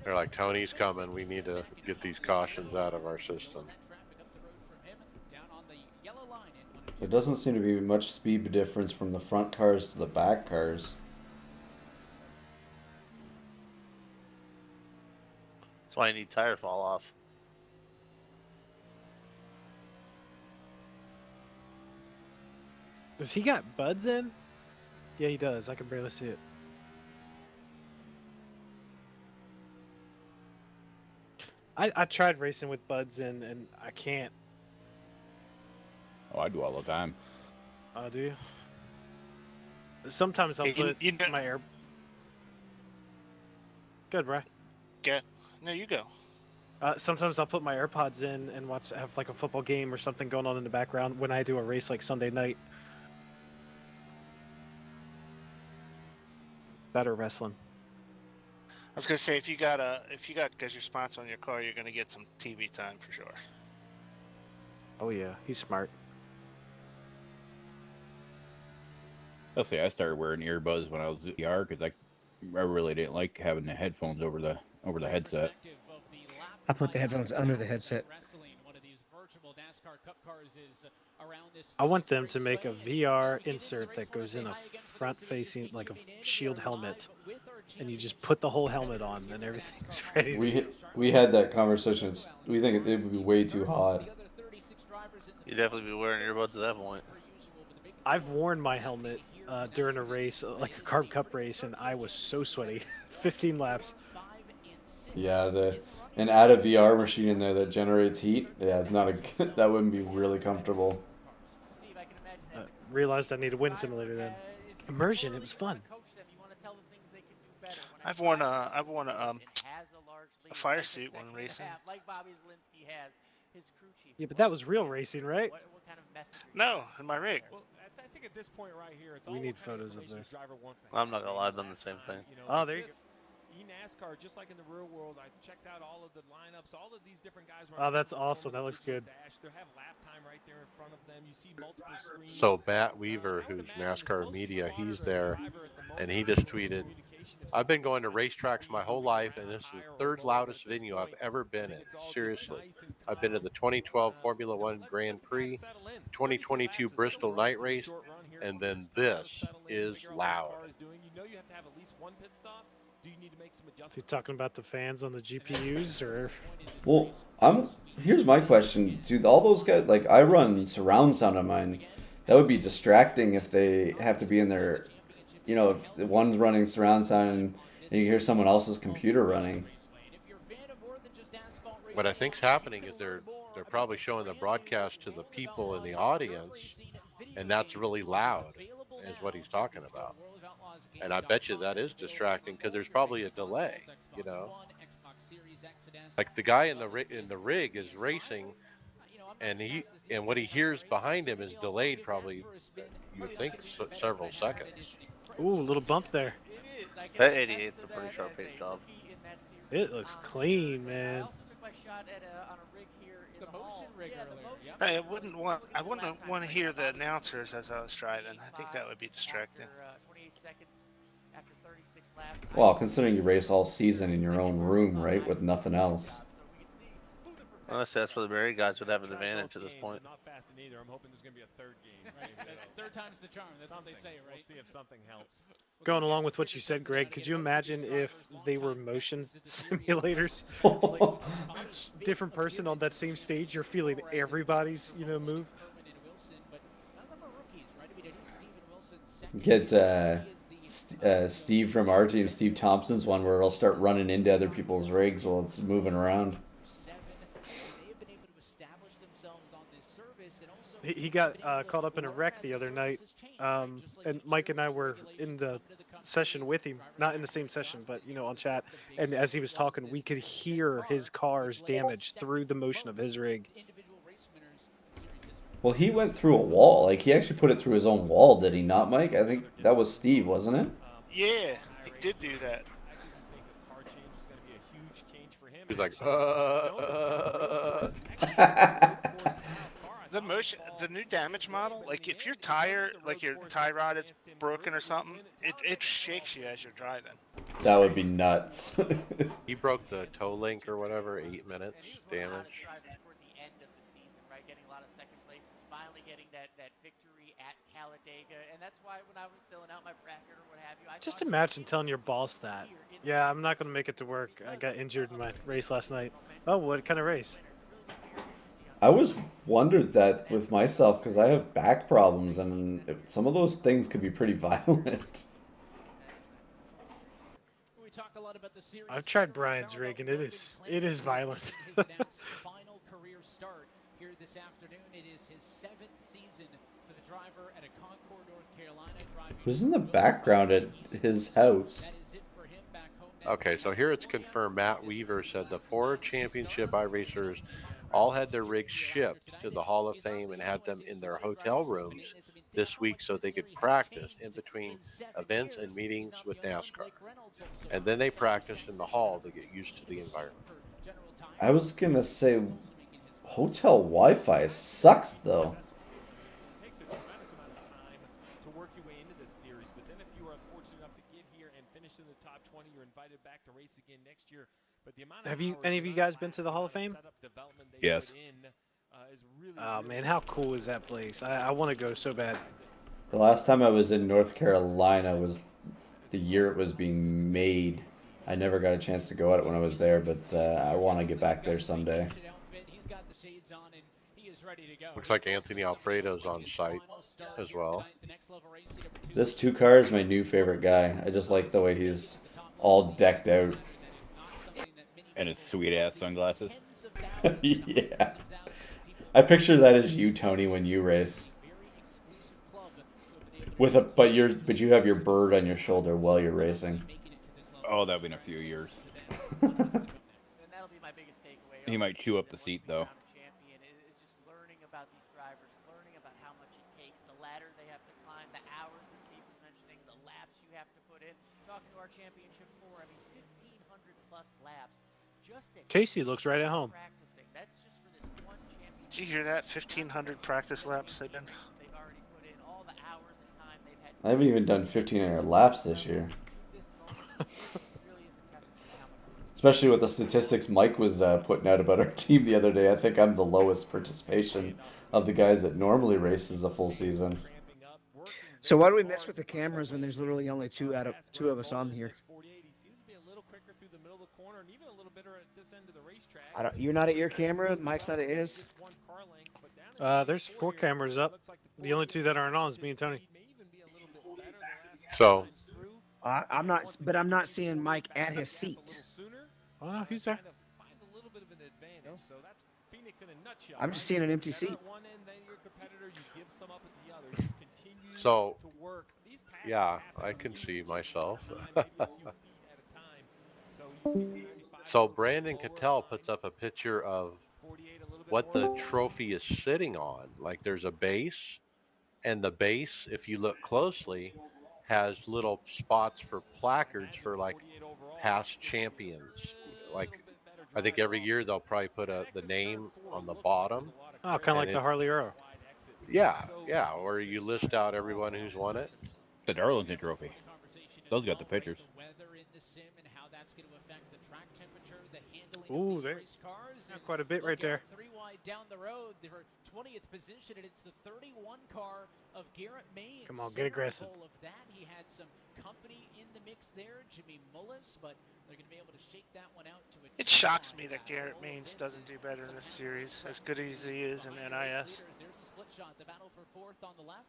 They're like, Tony's coming. We need to get these cautions out of our system. There doesn't seem to be much speed difference from the front cars to the back cars. That's why I need tire fall off. Does he got buds in? Yeah, he does. I can barely see it. I tried racing with buds in, and I can't. Oh, I do all the time. Oh, do you? Sometimes I'll put my air. Good, Brian. Get. No, you go. Sometimes I'll put my AirPods in and have like a football game or something going on in the background when I do a race like Sunday night. Better wrestling. I was gonna say if you got because your sponsor on your car, you're gonna get some TV time for sure. Oh yeah, he's smart. I'll say I started wearing earbuds when I was at VR because I really didn't like having the headphones over the headset. I put the headphones under the headset. I want them to make a VR insert that goes in a front-facing, like a shield helmet, and you just put the whole helmet on, and everything's ready. We had that conversation. We think it would be way too hot. You'd definitely be wearing earbuds at that point. I've worn my helmet during a race, like a Carb Cup race, and I was so sweaty. 15 laps. Yeah, and add a VR machine in there that generates heat. Yeah, it's not a that wouldn't be really comfortable. Realized I need a wind simulator then. Immersion, it was fun. I've worn a fire suit when racing. Yeah, but that was real racing, right? No, in my rig. Well, I think at this point right here, it's we need photos of this. I'm not gonna lie, I've done the same thing. Oh, there you go. NASCAR, just like in the real world, I checked out all of the lineups, all of these different guys. Oh, that's awesome. That looks good. They have lap time right there in front of them. You see multiple screens. So Matt Weaver, who's NASCAR media, he's there, and he just tweeted, "I've been going to racetracks my whole life, and this is the third loudest venue I've ever been in. Seriously. I've been to the 2012 Formula One Grand Prix, 2022 Bristol night race, and then this is loud." Is he talking about the fans on the GPUs, or? Well, here's my question. Do all those guys, like, I run surround sound on mine. That would be distracting if they have to be in their, if the one's running surround sound and you hear someone else's computer running. What I think's happening is they're probably showing the broadcast to the people in the audience, and that's really loud, is what he's talking about. And I bet you that is distracting because there's probably a delay, Like the guy in the rig is racing, and what he hears behind him is delayed probably, you would think, several seconds. Ooh, a little bump there. That 88's a pretty sharp paint job. It looks clean, man. I wouldn't want to hear the announcers as I was driving. I think that would be distracting. 28 seconds after 36 Well, considering you race all season in your own room, right, with nothing else. Honestly, that's where the Barry guys would have an advantage at this point. Not fast in either. I'm hoping there's going to be a third game. Right. Third time's the charm. That's what they say, right? We'll see if something helps. Going along with what you said, Greg, could you imagine if they were motion simulators? Like, different person on that same stage, you're feeling everybody's, move. Get Steve from our team, Steve Thompson's one, where it'll start running into other people's rigs while it's moving around. He got caught up in a wreck the other night, and Mike and I were in the session with him, not in the same session, but on chat. And as he was talking, we could hear his car's damage through the motion of his rig. Well, he went through a wall. Like, he actually put it through his own wall, did he not, Mike? I think that was Steve, wasn't it? Yeah, he did do that. He's like, The motion, the new damage model, like if your tire, like your tie rod is broken or something, it shakes you as you're driving. That would be nuts. He broke the toe link or whatever, 8 minutes damage. Getting a lot of second places, finally getting that victory at Talladega, and that's why when I was filling out my bracket or what have you, Just imagine telling your boss that. Yeah, I'm not going to make it to work. I got injured in my race last night. Oh, what kind of race? I always wondered that with myself because I have back problems, and some of those things could be pretty violent. I've tried Brian's rig, and it is violent. Here this afternoon, it is his 7th season for the driver at a Concord, North Carolina, driving. Who's in the background at his house? Okay, so here it's confirmed. Matt Weaver said the 4 championship iRacers all had their rigs shipped to the Hall of Fame and had them in their hotel rooms this week so they could practice in between events and meetings with NASCAR. And then they practiced in the hall to get used to the environment. I was going to say hotel Wi-Fi sucks, though. It takes a tremendous amount of time to work your way into this series, but then if you are fortunate enough to get here and finish in the top 20, you're invited back to race again next year. But the amount of Any of you guys been to the Hall of Fame? Yes. Oh man, how cool is that place? I want to go so bad. The last time I was in North Carolina was the year it was being made. I never got a chance to go at it when I was there, but I want to get back there someday. Looks like Anthony Alfredo's on site as well. This 2 car is my new favorite guy. I just like the way he's all decked out. And his sweet ass sunglasses. Yeah. I picture that as you, Tony, when you race. But you have your bird on your shoulder while you're racing. Oh, that'll be in a few years. He might chew up the seat though. Casey looks right at home. Did you hear that? 1,500 practice laps they've been. I haven't even done 1,500 laps this year. Especially with the statistics Mike was putting out about our team the other day. I think I'm the lowest participation of the guys that normally races a full season. So what do we miss with the cameras when there's literally only two of us on here? You're not at your camera. Mike's not at his. There's 4 cameras up. The only 2 that aren't on is me and Tony. So I'm not, but I'm not seeing Mike at his seat. Oh no, he's there. I'm just seeing an empty seat. So, yeah, I can see myself. So Brandon Cattell puts up a picture of what the trophy is sitting on. Like there's a base, and the base, if you look closely, has little spots for placards for like past champions. Like I think every year they'll probably put the name on the bottom. Oh, kind of like the Harley Earl. Yeah, or you list out everyone who's won it. The Darlington Trophy. Those got the pictures. Ooh, there. Quite a bit right there. 3 wide down the road. They were 20th position, and it's the 31 car of Garrett Maines. Come on, get aggressive. Of that. He had some company in the mix there, Jimmy Mullis, but they're going to be able to shake that one out to a. It shocks me that Garrett Maines doesn't do better in this series, as good as he is in NIS. There's a split shot. The battle for fourth on the left.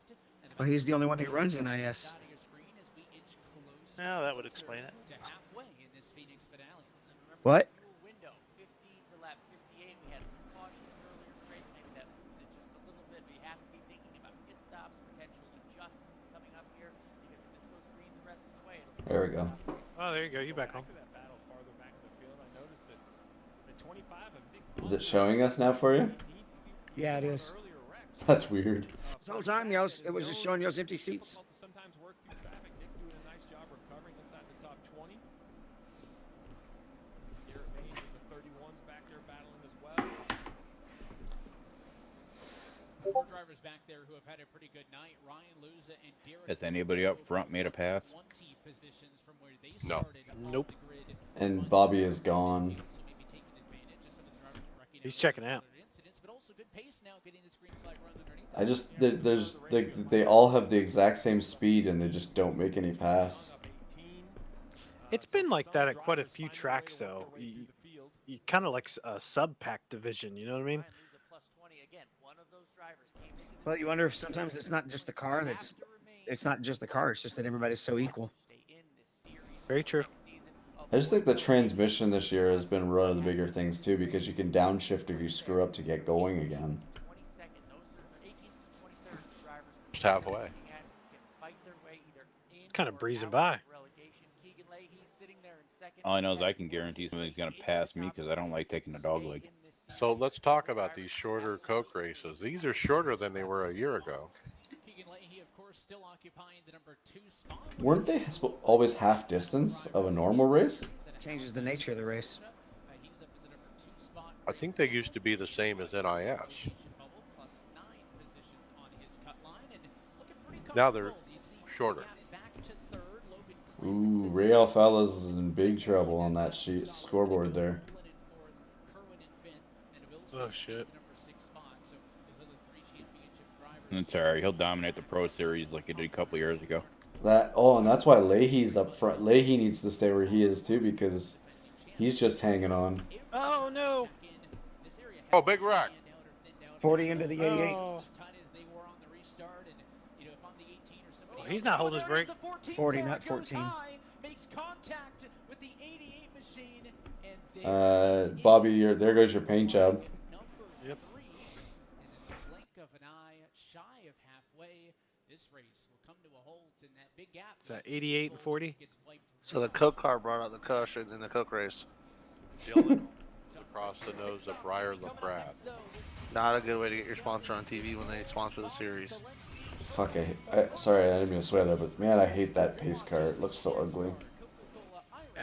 Well, he's the only one who runs in IS. Well, that would explain it. To halfway in this Phoenix finale. What? Window 50 to lap 58. We had some cautions earlier in the race. Maybe that moves it just a little bit. We have to be thinking about pit stops, potential adjustments coming up here, because if this goes green the rest of the way, There we go. Oh, there you go. You back home. Is it showing us now for you? Yeah, it is. That's weird. The whole time, it was just showing those empty seats. Sometimes work through traffic. Nick doing a nice job recovering inside the top 20. Garrett Maines and the 31s back there battling as well. Four drivers back there who have had a pretty good night. Ryan Luza and Derek. Has anybody up front made a pass? 20 positions from where they No. started. Nope. And Bobby is gone. He's checking out. I just they all have the exact same speed and they just don't make any pass. It's been like that at quite a few tracks, though. You kind of like a sub-pack division, you know what I mean? Well, you wonder if sometimes it's not just the car it's not just the car, it's just that everybody's so equal. Very true. I just think the transmission this year has been one of the bigger things too, because you can downshift if you screw up to get going again. Just halfway. Kind of breezing by. All I know is I can guarantee somebody's going to pass me because I don't like taking the dog leg. So let's talk about these shorter Coke races. These are shorter than they were a year ago. Weren't they always half distance of a normal race? Changes the nature of the race. I think they used to be the same as NIS. Now they're shorter. Ooh, Ray Alfala's is in big trouble on that sheet scoreboard there. Oh shit. It's alright. He'll dominate the Pro Series like he did a couple years ago. And that's why Leahy's up front. Leahy needs to stay where he is too, because he's just hanging on. Oh no. Oh, big wreck. 40 into the 88. Oh, he's not holding his brake. 40, not 14. Bobby, there goes your paint job. Yep. Is that 88 and 40? So the Coke car brought out the caution in the Coke race. Dylan across the nose of Briar LaPrade. Not a good way to get your sponsor on TV when they sponsor the series. Fuck, sorry, I didn't mean to swear there, but man, I hate that pace car. It looks so ugly.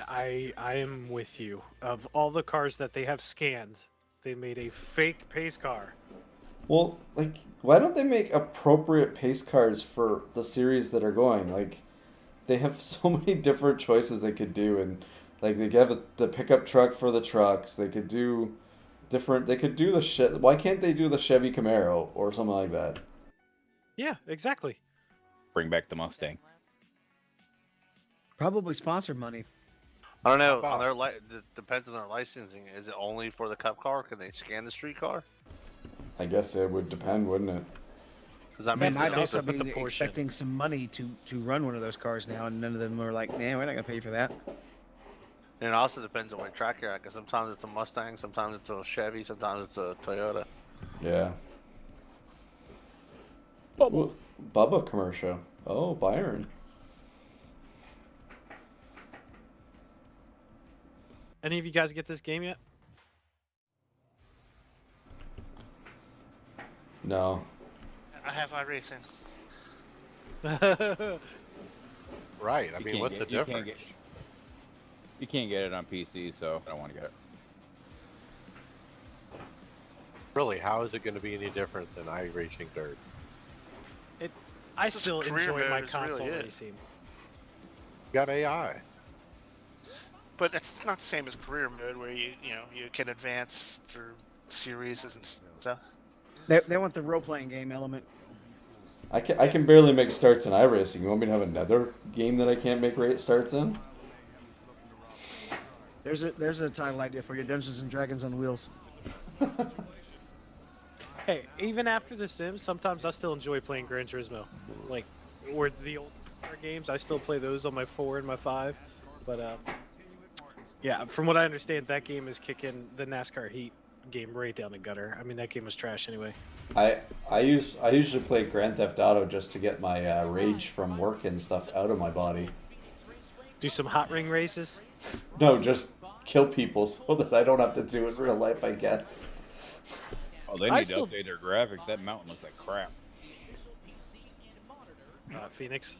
I am with you. Of all the cars that they have scanned, they made a fake pace car. Well, like, why don't they make appropriate pace cars for the series that are going? Like, they have so many different choices they could do, and like they have the pickup truck for the trucks. They could do different. They could do the Why can't they do the Chevy Camaro or something like that? Yeah, exactly. Bring back the Mustang. Probably sponsor money. I don't know. On their it depends on their licensing. Is it only for the Cup car? Can they scan the street car? I guess it would depend, wouldn't it? Because I They mean, might also be expecting some money to run one of those cars now, and none of them were like, "Nah, we're not gonna pay for that." and it also depends on what track you're at. Because sometimes it's a Mustang, sometimes it's a Chevy, sometimes it's a Toyota. Yeah. Bubba commercial. Oh, Byron. Any of you guys get this game yet? No. I have iRacing. Right. I mean, what's the difference? You can't get it on PC, so I don't want to get it. Really, how is it going to be any different than iRacing Dirt? I still career enjoy mode my is console really it. racing. You got AI. But it's not the same as career mode where you can advance through series and stuff. They want the role playing game element. I can barely make starts in iRacing. You want me to have another game that I can't make starts in? There's a title idea for you: Dungeons and Dragons on wheels. Hey, even after The Sims, sometimes I still enjoy playing Gran Turismo. Like, or the old games, I still play those on my 4 and my 5. But, yeah, from what I understand, that game is kicking the NASCAR Heat game right down the gutter. I mean, that game was trash anyway. I usually play Grand Theft Auto just to get my rage from work and stuff out of my body. Do some hot ring races? No, just kill people so that I don't have to do it in real life, I guess. Oh, they need to update their graphics. That mountain looks like crap. Phoenix.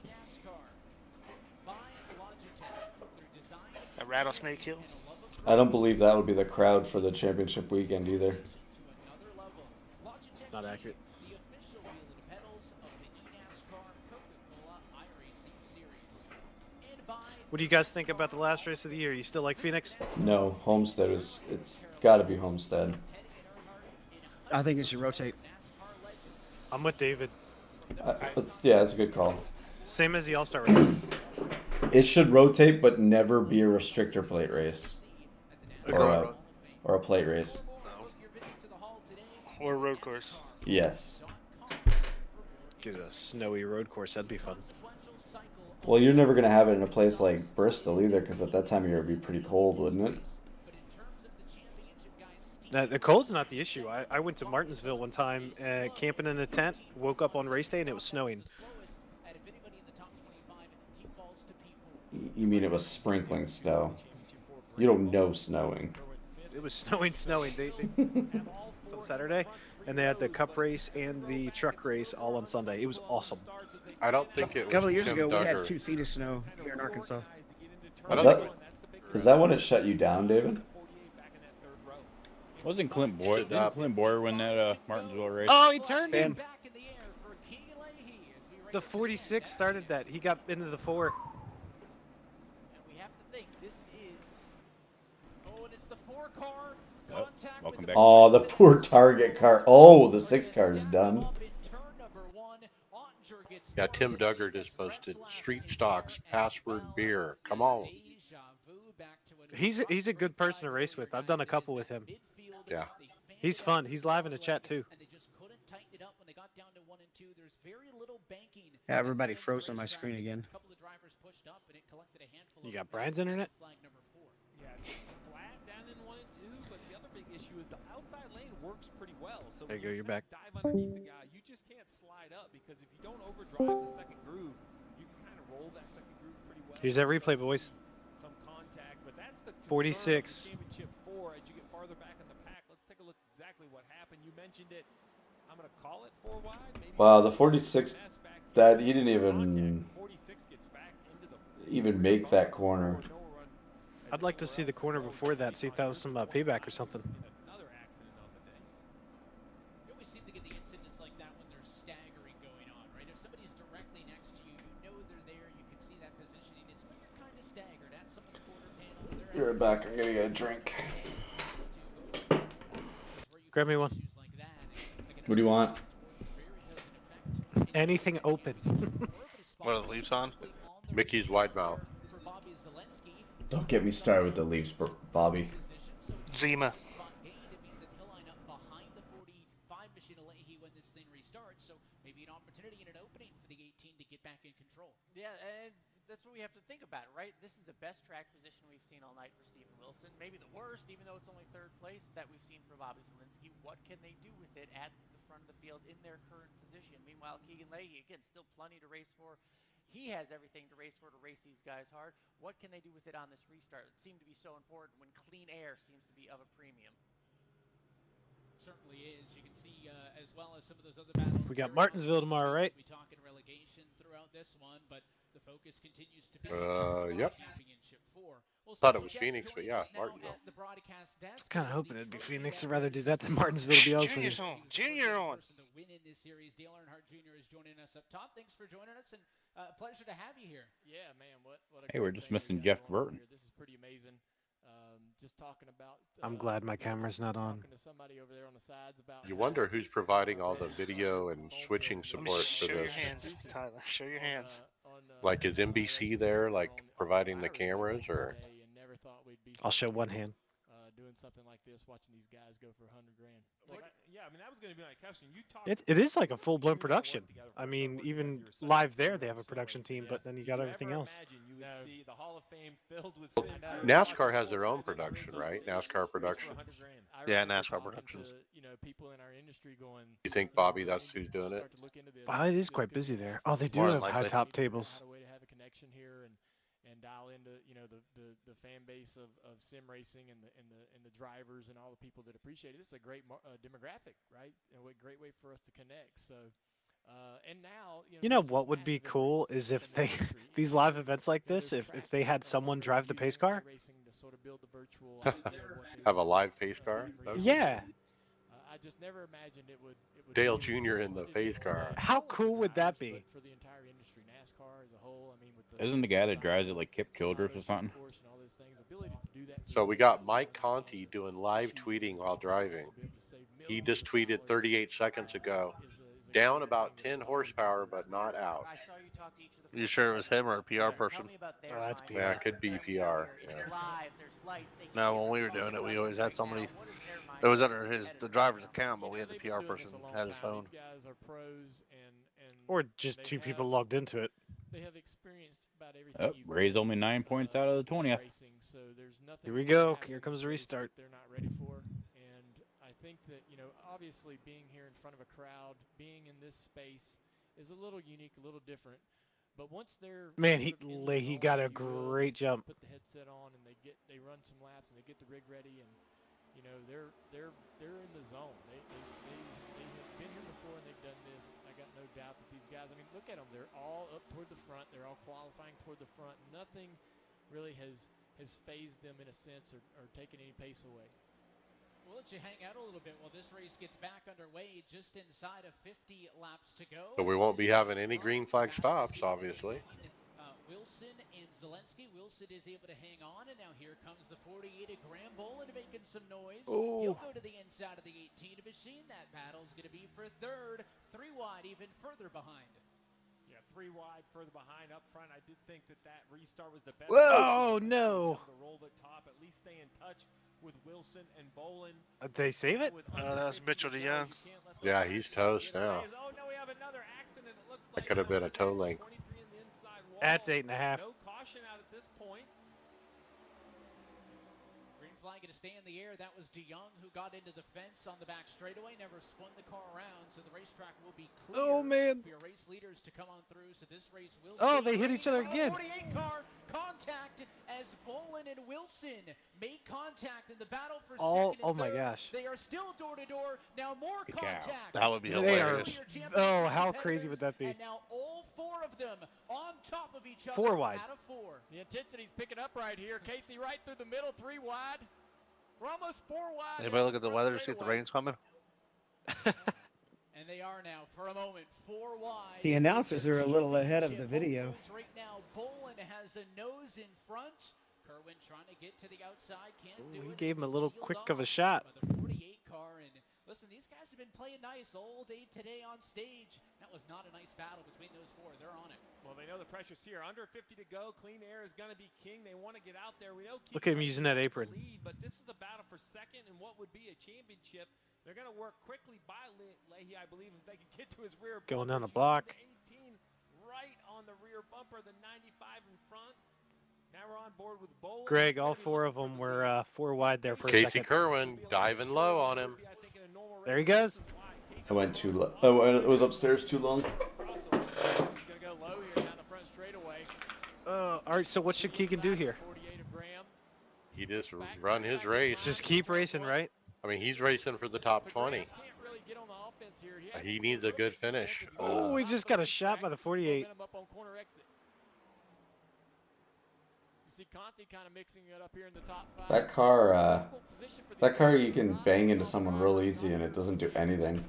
A rattlesnake hill. I don't believe that would be the crowd for the championship weekend either. Not accurate. What do you guys think about the last race of the year? You still like Phoenix? No, Homestead it's got to be Homestead. I think it should rotate. I'm with David. Yeah, that's a good call. Same as the All-Star race. It should rotate, but never be a restrictor plate race. Or a plate race. Or a road course. Yes. Get a snowy road course. That'd be fun. Well, you're never going to have it in a place like Bristol either, because at that time of year it would be pretty cold, wouldn't it? The cold's not the issue. I went to Martinsville one time, camping in a tent, woke up on race day, and it was snowing. You mean it was sprinkling snow? You don't know snowing. It was snowing. They on Saturday, and they had the Cup race and the truck race all on Sunday. It was awesome. I don't think it was A couple of years Tim ago, we Duggar. had 2 feet of snow here in Arkansas. Is that when it shut you down, David? Wasn't Clint Boyer? Didn't Clint Boyer win that Martinsville race? Oh, he turned him. The 46 started that. He got into the 4. Welcome back. Oh, the poor target car. Oh, the 6 car is done. Yeah, Tim Duggar just posted street stocks, password beer. Come on. He's a good person to race with. I've done a couple with him. Yeah. He's fun. He's live in the chat too. Yeah, everybody froze on my screen again. You got Brian's internet? Yeah, it's flat down in 1 and 2, but the other big issue is the outside lane works pretty well. So There you go, you're back. Dive underneath the guy, you just can't slide up because if you don't overdrive the second groove, you can kind of roll that second groove pretty well. Here's that replay, boys. Some contact, but that's the 46. Championship 4 as you get farther back in the pack. Let's take a look exactly what happened. You mentioned it. I'm going to call it 4 wide. Maybe Wow, the 46, that he didn't even make that corner. I'd like to see the corner before that, see if that was some payback or something. Another accident on the day. You always seem to get the incidents like that when there's staggering going on, right? If somebody's directly next to you, you know they're there, you can see that positioning. It's when you're kind of staggered at someone's quarter panel. Be right back. I'm gonna get a drink. Grab me one. What do you want? Anything open. What are the leaves on? Mickey's wide mouth. Don't get me started with the Leafs, Bobby. Zima. Yeah, and that's what we have to think about, right? This is the best track position we've seen all night for Steven Wilson. Maybe the worst, even though it's only 3rd place that we've seen for Bobby Zielinski. What can they do with it at the front of the field in their current position? Meanwhile, Keegan Leahy, again, still plenty to race for. He has everything to race for to race these guys hard. What can they do with it on this restart? It seemed to be so important when clean air seems to be of a premium. Certainly is. You can see as well as some of those other battles. We got Martinsville tomorrow, right? We talking relegation throughout this one, but the focus continues to be on the Yep. championship 4. Well, Thought it special was guest Phoenix, but joining yeah, us now Martinsville. at the broadcast desk Kind of is hoping the it'd be trophy Phoenix. that I'd rather do that than season Martinsville, to be honest with Junior's you. on. Junior on. Person to win in this series. Dale Earnhardt Jr. is joining us up top. Thanks for joining us, and a pleasure to have you here. Yeah, man. What a Hey, we're great just thing missing we got Jeff going on Burton. here. This is pretty amazing. Just talking about. I'm glad my camera's not on. Talking to somebody over there on the sides about. You wonder who's providing all the video and switching Let me support for show your this. hands, Tyler. Show your hands. Like, is NBC there, like, providing the cameras, or? I'll show one hand. Doing something like this, watching these guys go for $100,000. Yeah, I mean that was going to be my question. You talked. It is like a full-blown production. I mean, even live there, they have a production team, but then you got everything else. You would see the Hall of Fame filled with NASCAR has their own production, right? NASCAR production. Yeah, NASCAR Productions. People in our industry going. You think, Bobby, that's who's doing it? Wow, it is quite busy there. Oh, they do More than have likely. high top tables. How to way to have a connection here and dial into the fan base of sim racing and the drivers and all the people that appreciate it. This is a great demographic, right? And a great way for us to connect. So, and now You know what would be cool is if they these live events like this, if they had someone drive the pace car. Have a live pace car? Yeah. I just never imagined it would Dale Jr. in the pace car. How cool would that be? For the entire industry, NASCAR as a whole. I mean, with Isn't the guy that drives it like Kip Childress or something? So we got Mike Conti doing live tweeting while driving. He just tweeted 38 seconds ago, down about 10 horsepower, but not out. I saw you talk to each of the You sure it was him or a PR person? Tell me about their Oh, that's mindset. Yeah, it could be PR. It's Yeah. live, there's lights, they can No, get when we were everything doing it, we like always right had somebody. now. What is their It was mindset under as the competitors driver's now? account, but we had the PR person had his phone. These guys are pros and Or just two people logged into it. they have experienced about everything. Oh, Ray's only 9 points out of the 20th. Racing, so there's nothing Here we that's go. gonna happen Here in comes this the race restart. that they're not ready for. And I think that, obviously being here in front of a crowd, being in this space is a little unique, a little different. But once they're Man, sort of in the he zone, got a if you will, great jump. put the headset on and they run some laps and they get the rig ready and they're in the zone. They have been here before and they've done this. I got no doubt that these guys. I mean, look at them. They're all up toward the front. They're all qualifying toward the front. Nothing really has phased them in a sense or taken any pace away. We'll let you hang out a little bit while this race gets back underway. Just inside of 50 laps to go. So we won't be having any green flag stops, obviously. Wilson and Zelensky. Wilson is able to hang on, and now here comes the 48 of Graham Boland making some noise. He'll go to the inside of the 18 machine. That battle's going to be for third. 3 wide, even further behind. Yeah, 3 wide, further behind. Up front, I did think that restart was the best. Whoa! Oh, no. To roll the top, at least stay in touch with Wilson and Boland. Did they save it? That was Mitchell DeYoung. Yeah, he's toast now. Oh, no, we have another accident. It looks That like could have been a toe link. That's 8.5. No caution out at this point. Green flag going to stay in the air. That was DeYoung who got into the fence on the back straightaway, never spun the car around, so the racetrack will be clear Oh, man. for your race leaders to come on through. So this race will Oh, stay they hit green. each other Oh, again. 48 car contact as Boland and Wilson make contact in the battle for second and Oh my third. gosh. They are still door to door. Now more Good cow. contact. That would be They are. hilarious. Oh, how crazy would that be? And now all 4 of them on top of each other. 4 wide. Out of 4. The intensity's picking up right here. Casey right through the middle, 3 wide. We're almost 4 wide. Anybody look at the weather to see if the rain's coming? And they are now, for a moment, 4 wide. The announcers are a little ahead of the video. Right now, Boland has a nose in front. Kerwin trying to get to the outside, can't do He it. gave him a little Sealed quick of a off shot. by the 48 car. And listen, these guys have been playing nice all day today on stage. That was not a nice battle between those 4. They're on it. Well, they know the pressure's here. Under 50 to go. Clean air is going to be king. They want to get out there. We know. Look at him using that apron. Lead, but this is a battle for second and what would be a championship. They're going to work quickly by Leahy, I believe, if they can get to his rear. Going bumper. down the You see block. The 18 right on the rear bumper. The 95 in front. Now we're on board with Boland. Greg, all 4 of them were 4 wide there for a Casey second. Kerwin diving low on him. There he goes. I went too low. Oh, it was upstairs too long. All right, so what should Keegan do here? He just run his race. Just keep racing, right? I mean, he's racing for the top 20. He needs a good finish. Oh, he just got a shot by the 48. see Conti kind of mixing it up here in the top 5. That car you can bang into someone real easy and it doesn't do anything.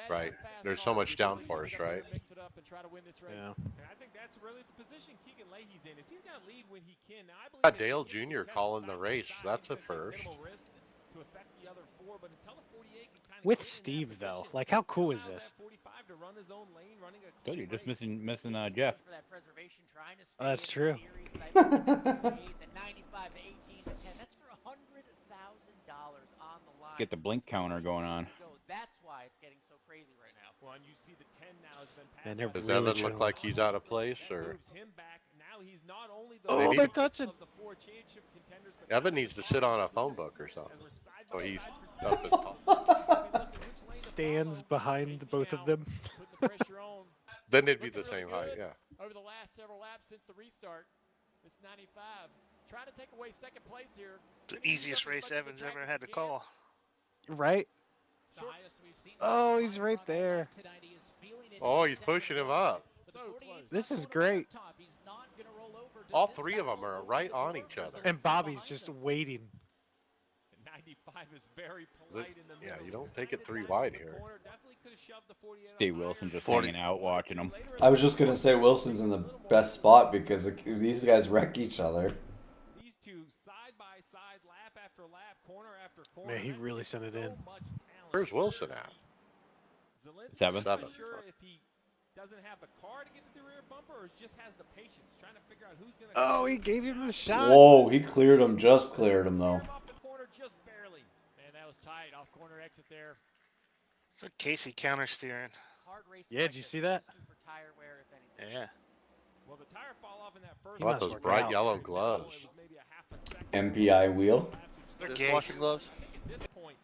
Right. There's so much downforce, right? Mix it up and try to win this race. Yeah. And I think that's really the position Keegan Leahy's in. Is he's going to lead when he can. Now, I believe Dale Jr. calling the race. That's a first. To affect the other 4, but until the 48 can kind of With Steve though, like how cool is this? 45 to run his own lane, running a Told you, just missing Jeff. For that preservation, trying to stay That's in true. the series, but I think the 95 to 18 to 10. That's for $100,000 on the line. Get the blink counter going on. That's why it's getting so crazy right now. Well, and you see the 10 now has been passed. Man, they're Does really Evan look trying. like he's out of place, or Moves him back. Now he's not only the Oh, they're touching. of the 4 championship contenders, but Evan needs to sit on a phone book or something. as we're side So by he's side up for at top. Stands behind both of them. putting the pressure on. Then they'd be the Looking really same height, good yeah. Over the last several laps since the restart, this 95 trying to take away second place here. It's the easiest race Evans ever had to call. Right? The highest we've seen. Oh, he's right there. Tonight he is feeling it Oh, in he's second pushing him row. up. But the So 48 's close. This not is going great. over the top. He's not gonna roll over. Does All this 3 of battle them are open right the on door each for other. some And Bobby's behind just them? waiting. 95 is very polite in the middle. Yeah, you don't take it Kinda 3 dodges wide the here. corner, definitely could have shoved the 48 Steve up Wilson higher. just 40. hanging out watching them. Later in I was the just gonna race, say Wilson's in the best spot because these guys wreck each other. these two side by side, lap after lap, corner after corner. Man, he That really takes sent it so in. much talent. Where's Wilson at? Zelensky's Seventh. not Seventh. sure if he doesn't have the car to get to the rear bumper or just has the patience, trying to figure out who's going to. Oh, he gave him a shot. Whoa, he cleared him, just cleared him though. Off the corner just barely. Man, that was tight. Off corner exit there. So Casey counter steering. Hard race Yeah, did you see that? for tire wear, if anything. Yeah. Well, the tire fall off in that first. He What, must those work bright out. yellow gloves? It was maybe a half a second. MPI wheel. They're Dish gay. washing gloves. I think at this point,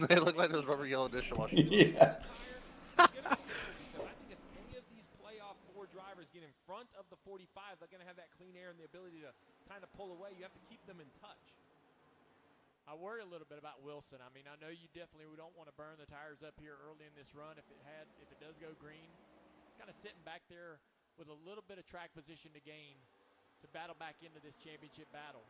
They look like those rubber yellow dishwashers. Yeah. because I think if any of these playoff 4 drivers get in front of the 45, they're going to have that clean air and the ability to kind of pull away. You have to keep them in touch. I worry a little bit about Wilson. I mean, I know you definitely don't want to burn the tires up here early in this run. If it does go green, he's kind of sitting back there with a little bit of track position to gain to battle back into this championship battle.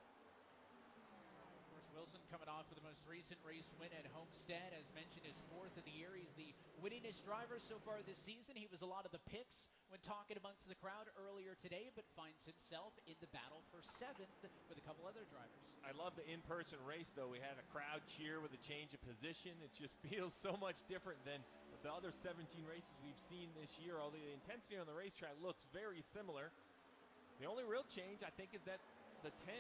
Of course, Wilson coming off of the most recent race win at Homestead, as mentioned, his 4th of the year. He's the winningest driver so far this season. He was a lot of the picks when talking amongst the crowd earlier today, but finds himself in the battle for 7th with a couple other drivers. I love the in-person race, though. We had a crowd cheer with a change of position. It just feels so much different than the other 17 races we've seen this year, although the intensity on the racetrack looks very similar. The only real change, I think, is that the 10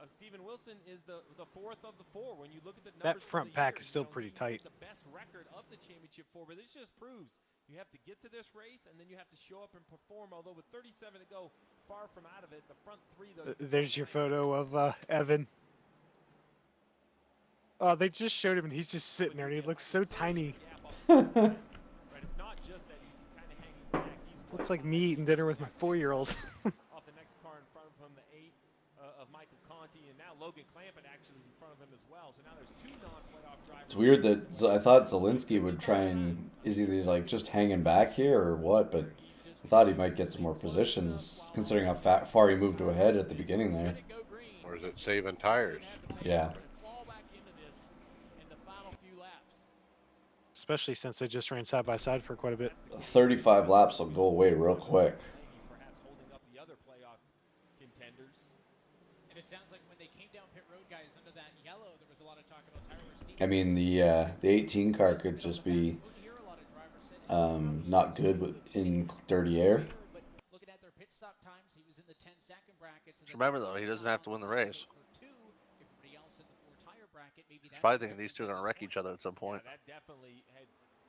of Steven Wilson is the 4th of the 4. When you look at the numbers That front for the pack year, is still you know, pretty he had tight. the best record of the championship 4, but this just proves you have to get to this race and then you have to show up and perform. Although with 37 to go, far from out of it. The front 3, though. There's your photo of Evan. Oh, they just showed him and he's just sitting there and he looks so tiny. Right, it's not just that he's kind of hanging back. He's Looks like me eating dinner with my 4-year-old. off the next car in front of him, the 8 of Michael Conti, and now Logan Clampett actually is in front of him as well. So now there's 2 non-playoff drivers. It's weird that I thought Zelensky would try and is he like just hanging back here or what, but I thought he might get some more positions considering how far he moved ahead at the beginning there. Or is it saving tires? Yeah. Especially since they just ran side by side for quite a bit. 35 laps will go away real quick. Perhaps holding up the other playoff contenders. And it sounds like when they came down pit road, guys, under that yellow, there was a lot of talk about tire wear. Steve I mean the 18 car could just be not good in dirty air. But looking at their pit stop times, he was in the 10-second brackets. Just remember though, he doesn't have to win the race. Everybody else in the 4-tire bracket, maybe He's probably thinking these two are going to wreck each other at some point. Yeah, that definitely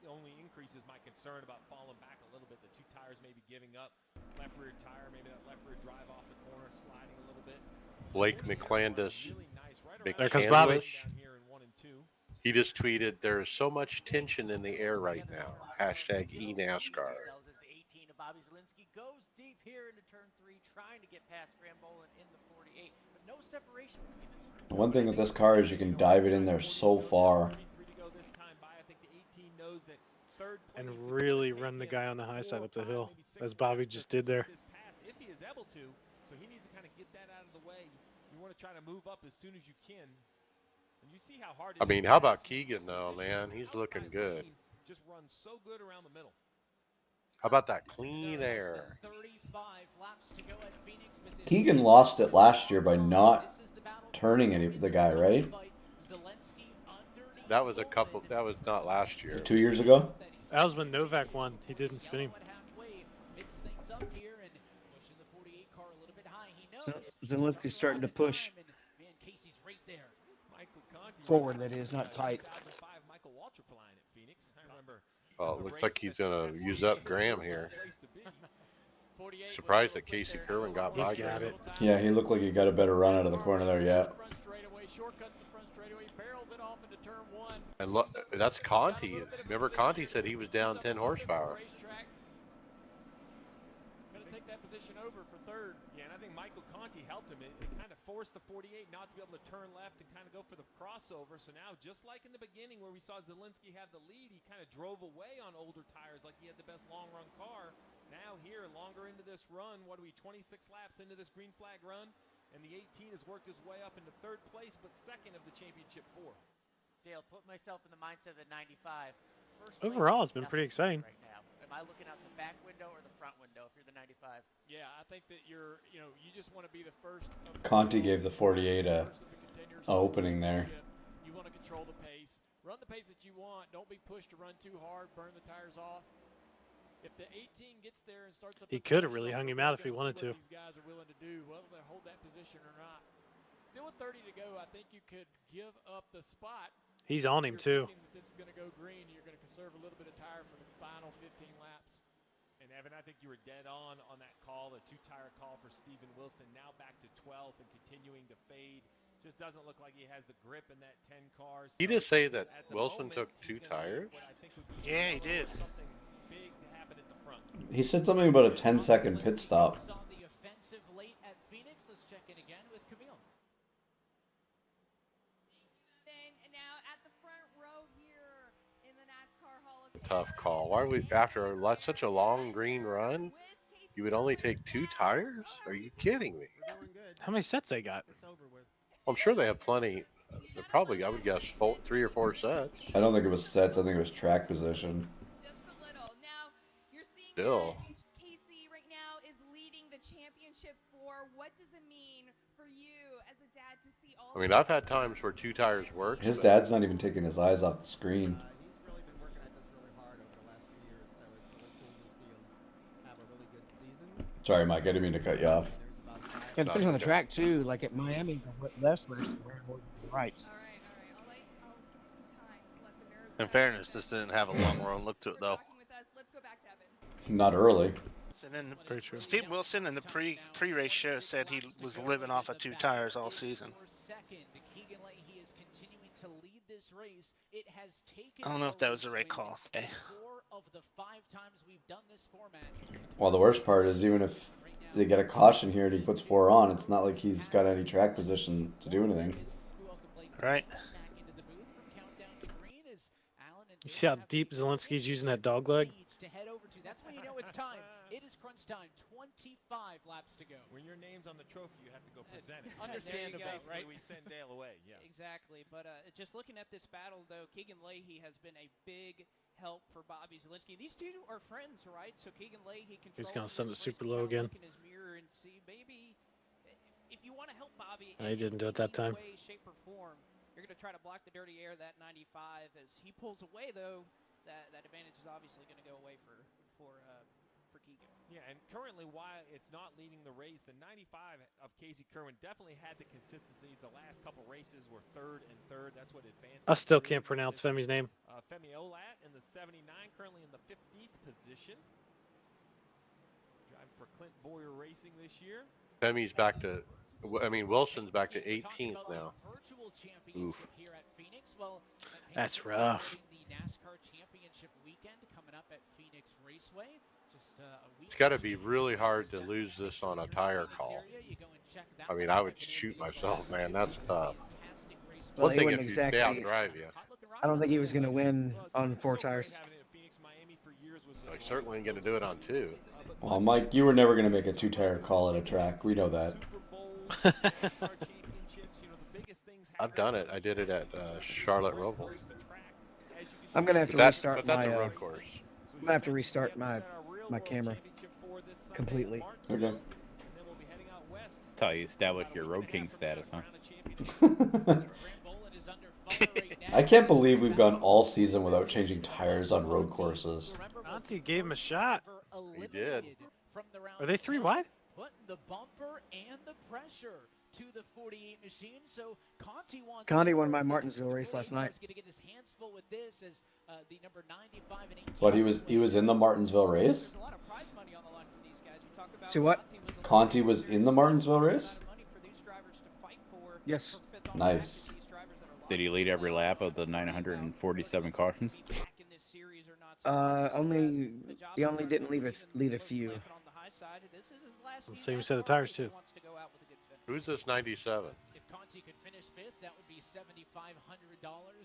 only increases my concern about falling back a little bit. The 2 tires maybe giving up. Left rear tire, maybe that left rear drive off the corner, sliding a little bit. Blake McClandis, There comes Bobby. he just tweeted, "There is so much tension in the air right now." Hashtag eNASCAR. As the 18 of Bobby Zelensky goes deep here into turn 3, trying to get past Grambolin in the 48, but no separation between this. The one thing with this car is you can dive it in there so far. And really run the guy on the high side up the hill, as Bobby just did there. If he is able to, so he needs to kind get that out of the way. You want to try to move up as soon as you can. And you see how hard I mean, how about Keegan though, man? He's looking good. Just runs so good around the middle. How about that clean air? 35 laps to go at Phoenix, but this Keegan lost it last year by not turning the guy, right? That was that was not last year. 2 years ago? That was when Novak won. He didn't spin him. So Zelensky's starting to push forward. That is not tight. Oh, it looks like he's gonna use up Graham here. Surprised that Casey Kerwin got by Graham. Yeah, he looked like he got a better run out of the corner there, yeah. And look, that's Conti. Remember, Conti said he was down 10 horsepower. Gonna take that position over for third. Yeah, and I think Michael Conti helped him. It kind of forced the 48 not to be able to turn left and kind of go for the crossover. So now, just like in the beginning where we saw Zelensky have the lead, he kind of drove away on older tires like he had the best long-run car. Now here, longer into this run, what are we, 26 laps into this green flag run? And the 18 has worked his way up into third place, but second of the championship 4. Dale, put myself in the mindset of the 95. Overall, it's been pretty exciting. Right now. Am I looking out the back window or the front window if you're the 95? Yeah, I think that you just want to be the first. Conti gave the 48 a opening there. You want to control the pace. Run the pace that you want. Don't be pushed to run too hard. Burn the tires off. If the 18 gets there and starts up, He could have really hung him out if he wanted to. These guys are willing to do whether they hold that position or not. Still with 30 to go, I think you could give up the spot. He's on him too. This is going to go green. You're going to conserve a little bit of tire for the final 15 laps. And Evan, I think you were dead on that call, the 2-tire call for Steven Wilson. Now back to 12th and continuing to fade. Just doesn't look like he has the grip in that 10 car. He did say that Wilson took 2 tires? Yeah, he did. Big to happen at the front. He said something about a 10-second pit stop. On the offensive late at Phoenix. Let's check in again with Camille. Then now at the front row here in the NASCAR Hall of Fame. Tough call. Why would after such a long green run, you would only take 2 tires? Are you kidding me? How many sets they got? I'm sure they have plenty. They're probably, I would guess, 3 or 4 sets. I don't think it was sets. I think it was track position. Just a little. Now you're seeing Still. that Casey right now is leading the championship 4. What does it mean for you as a dad to see all? I mean, I've had times where 2 tires worked. His dad's not even taking his eyes off the screen. He's really been working at this really hard over the last few years, so it's really cool to see him have a really good season. Sorry, Mike. I didn't mean to cut you off. It depends on the track too. Like at Miami, less racing, more rights. All right. I'll give you some time to let the nerves. In fairness, this didn't have a long run look to it though. Talking with us. Let's go back to Evan. Not early. And then Steve Wilson in the pre-race show said he was living off of 2 tires all season. I don't know if that was the right call. Okay. Well, the worst part is even if they get a caution here and he puts 4 on, it's not like he's got any track position to do anything. Right. You see how deep Zelensky's using that dog leg? That's when you know it's time. It is crunch time. 25 laps to go. When your name's on the trophy, you have to go present it. Understandable, Basically, right? we send Dale away. Yeah. Exactly. But just looking at this battle, though, Keegan Leahy has been a big help for Bobby Zelensky. These two are friends, right? So Keegan Leahy controls. He's gonna send it super low again. Look in his mirror and see maybe if you want to help Bobby. He didn't do it that time. Way, shape, or form, you're gonna try to block the dirty air of that 95. As he pulls away, though, that advantage is obviously gonna go away for Keegan. Yeah, and currently, while it's not leading the race, the 95 of Casey Kerwin definitely had the consistency. The last couple races were third and third. That's what advanced. I still can't pronounce Femi's name. Femi Olat in the 79, currently in the 15th position. Driving for Clint Boyer Racing this year. Femi's back to, I mean, Wilson's back to 18th now. Oof. Here at Phoenix. Well, that's rough. The NASCAR Championship weekend coming up at Phoenix Raceway. It's got to be really hard to lose this on a tire call. I mean, I would shoot myself, man. That's tough. Well, One thing if you stay out and drive you. I don't think he was going to win on 4 tires. He's certainly going to do it on 2. Well, Mike, you were never going to make a 2-tire call at a track. We know that. I've done it. I did it at Charlotte Roval. I'm gonna have to But restart that's my. a road course. I'm gonna have to restart my camera completely. Okay. That's how you establish your Road King status, huh? I can't believe we've gone all season without changing tires on road courses. Conti gave him a shot. He did. Are they 3 wide? Putting the bumper and the pressure to the 48 machine. So Conti won my Martinsville race last night. Going to get his hands full with this as the number 95 and 18. What, he was in the Martinsville race? There's a lot of prize money on the line for these guys. You talk about See what? Conti was in the Martinsville race? Yes. Nice. Did he lead every lap of the 947 cautions? He only didn't lead a few. Same set of tires too. Who's this 97? If Conti could finish fifth, that would be $7,500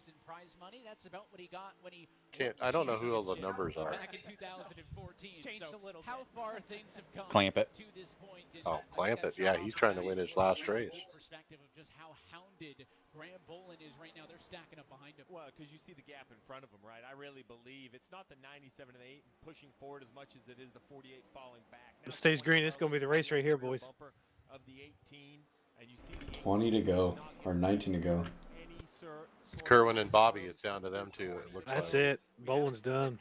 in prize money. That's about what he got when he I don't know who all the numbers are. back in 2014. So how far things have come Clamp it. to this point. Oh, Clamp it. Yeah, he's trying to win his last race. Perspective of just how hounded Graham Bolin is right now. They're stacking up behind him. Well, because you see the gap in front of him, right? I really believe it's not the 97 and the 8 pushing forward as much as it is the 48 falling back. It stays green. It's going to be the race right here, boys. Of the 18, and you see the 20 to go, or 19 to go. It's Kerwin and Bobby. It's down to them two. It looks That's like. it. Bolin's done.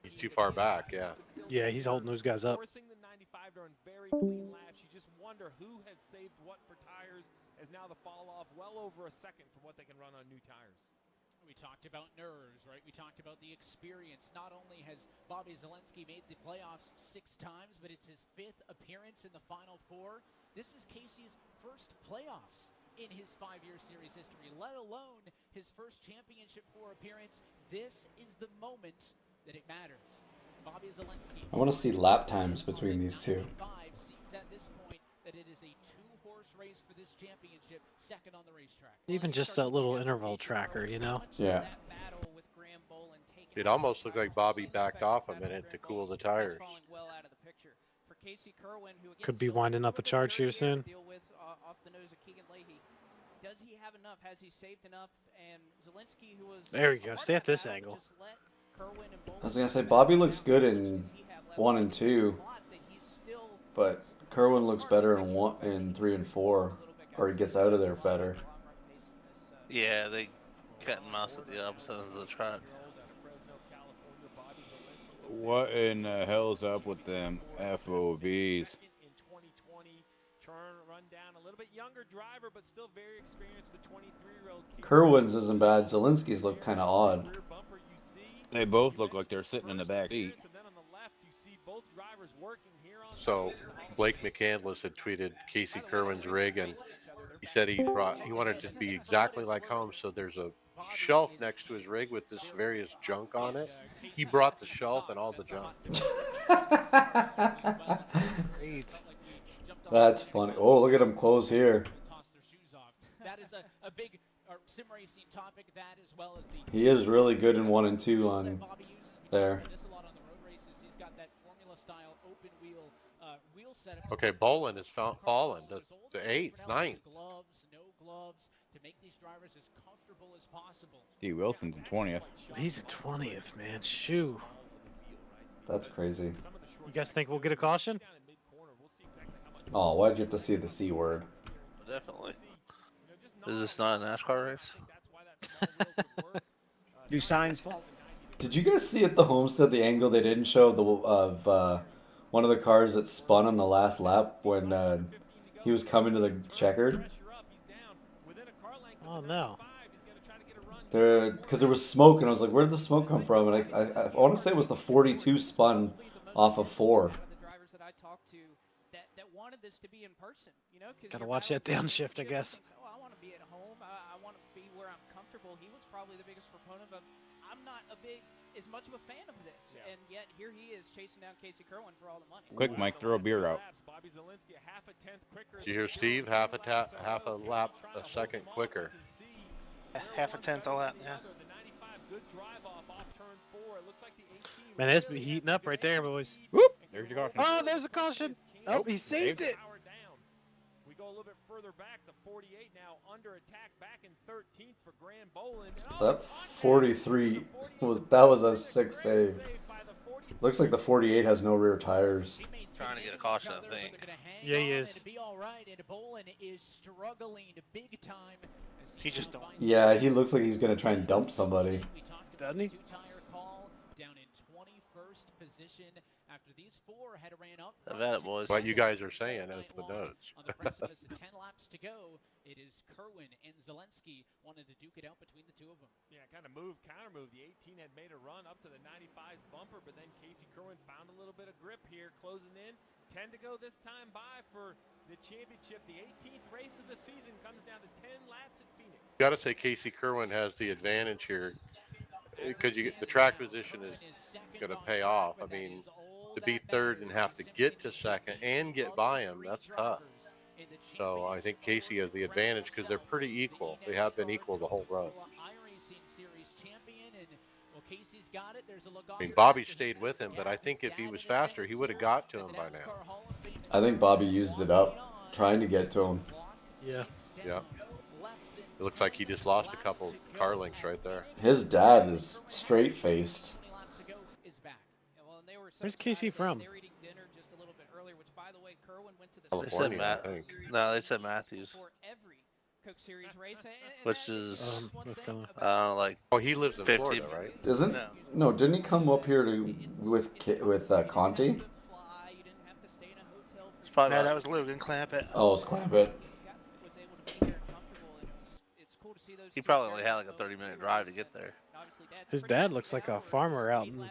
He's too far back, yeah. Yeah, he's holding those guys up. Forcing the 95 to run very clean laps. You just wonder who has saved what for tires, as now the fall off well over a second from what they can run on new tires. We talked about nerves, right? We talked about the experience. Not only has Bobby Zelensky made the playoffs 6 times, but it's his 5th appearance in the Final Four. This is Casey's first playoffs in his 5-year series history, let alone his first championship 4 appearance. This is the moment that it matters. Bobby Zelensky. I want to see lap times between these two. Seems at this point that it is a 2-horse race for this championship, second on the racetrack. Even just that little interval tracker, you know? Yeah. It almost looked like Bobby backed off a minute to cool the tires. Could be winding up a charge here soon. Does he have enough? Has he saved enough? And Zelensky, who was There we go. Stay at this angle. I was gonna say Bobby looks good in 1 and 2, but Kerwin looks better in 3 and 4, or he gets out of there better. Yeah, they cat and mouse at the opposite ends of the track. What in the hell's up with them FOVs? Driver, but still very experienced, the 23-year-old. Kerwin's isn't bad. Zelensky's look kind of odd. They both look like they're sitting in the back seat. So Blake McCandless had tweeted Casey Kerwin's rig, and he said he wanted it to be exactly like home. So there's a shelf next to his rig with this various junk on it. He brought the shelf and all the junk. Great. That's funny. Oh, look at him close here. That is a big sim racing topic. That as well as the. He is really good in 1 and 2 on there. Okay, Bolin has fallen to 8th, 9th. Gloves, no gloves, to make these drivers as comfortable as possible. Steve Wilson's in 20th. He's in 20th, man. Shoo. That's crazy. You guys think we'll get a caution? Oh, why'd you have to see the C word? Definitely. Is this not a NASCAR race? Do signs fall? Did you guys see at the Homestead the angle they didn't show of one of the cars that spun on the last lap when he was coming to the checkered? Oh no. Because there was smoke, and I was like, where did the smoke come from? And I want to say it was the 42 spun off of 4. This to be in person, you know, Gotta watch that downshift, I guess. Oh, I want to be at home. I want to be where I'm comfortable. He was probably the biggest proponent of. I'm not as much of a fan of this, and yet here he is chasing down Casey Kerwin for all the money. Quick, Mike, throw a beer out. Did you hear Steve? Half a lap, a second quicker. Half a tenth a lap, yeah. Man, that's heating up right there, boys. Whoop! There's your caution. Oh, there's a caution. Oh, he saved it. go a little bit further back, the 48 now under attack back in 13th for Graham Boland. That 43 was a sick save. Looks like the 48 has no rear tires. Trying to get a caution, I think. Yeah, he is. He just don't. Yeah, he looks like he's gonna try and dump somebody. Doesn't he? Down in 21st position after these four had ran up. I've had it, boys. What you guys are saying is the notes. On the precipice of 10 laps to go, it is Kerwin and Zelensky wanted to duke it out between the two of them. Yeah, kind of counter move. The 18 had made a run up to the 95's bumper, but then Casey Kerwin found a little bit of grip here, closing in. 10 to go this time by for the championship. The 18th race of the season comes down to 10 laps at Phoenix. You got to say Casey Kerwin has the advantage here because the track position is going to pay off. I mean, to be third and have to get to second and get by him, that's tough. So I think Casey has the advantage because they're pretty equal. They have been equal the whole run. I mean, Bobby stayed with him, but I think if he was faster, he would have got to him by now. I think Bobby used it up trying to get to him. Yeah. Yeah. It looks like he just lost a couple car lengths right there. His dad is straight-faced. Where's Casey from? They said Matt. No, they said Matthews. Which is, like. Oh, he lives in 15. Florida, right? Isn't? No, didn't he come up here with Conti? No, that was Logan Clampett. Oh, it's Clampett. He probably only had like a 30-minute drive to get there. His dad looks like a farmer out in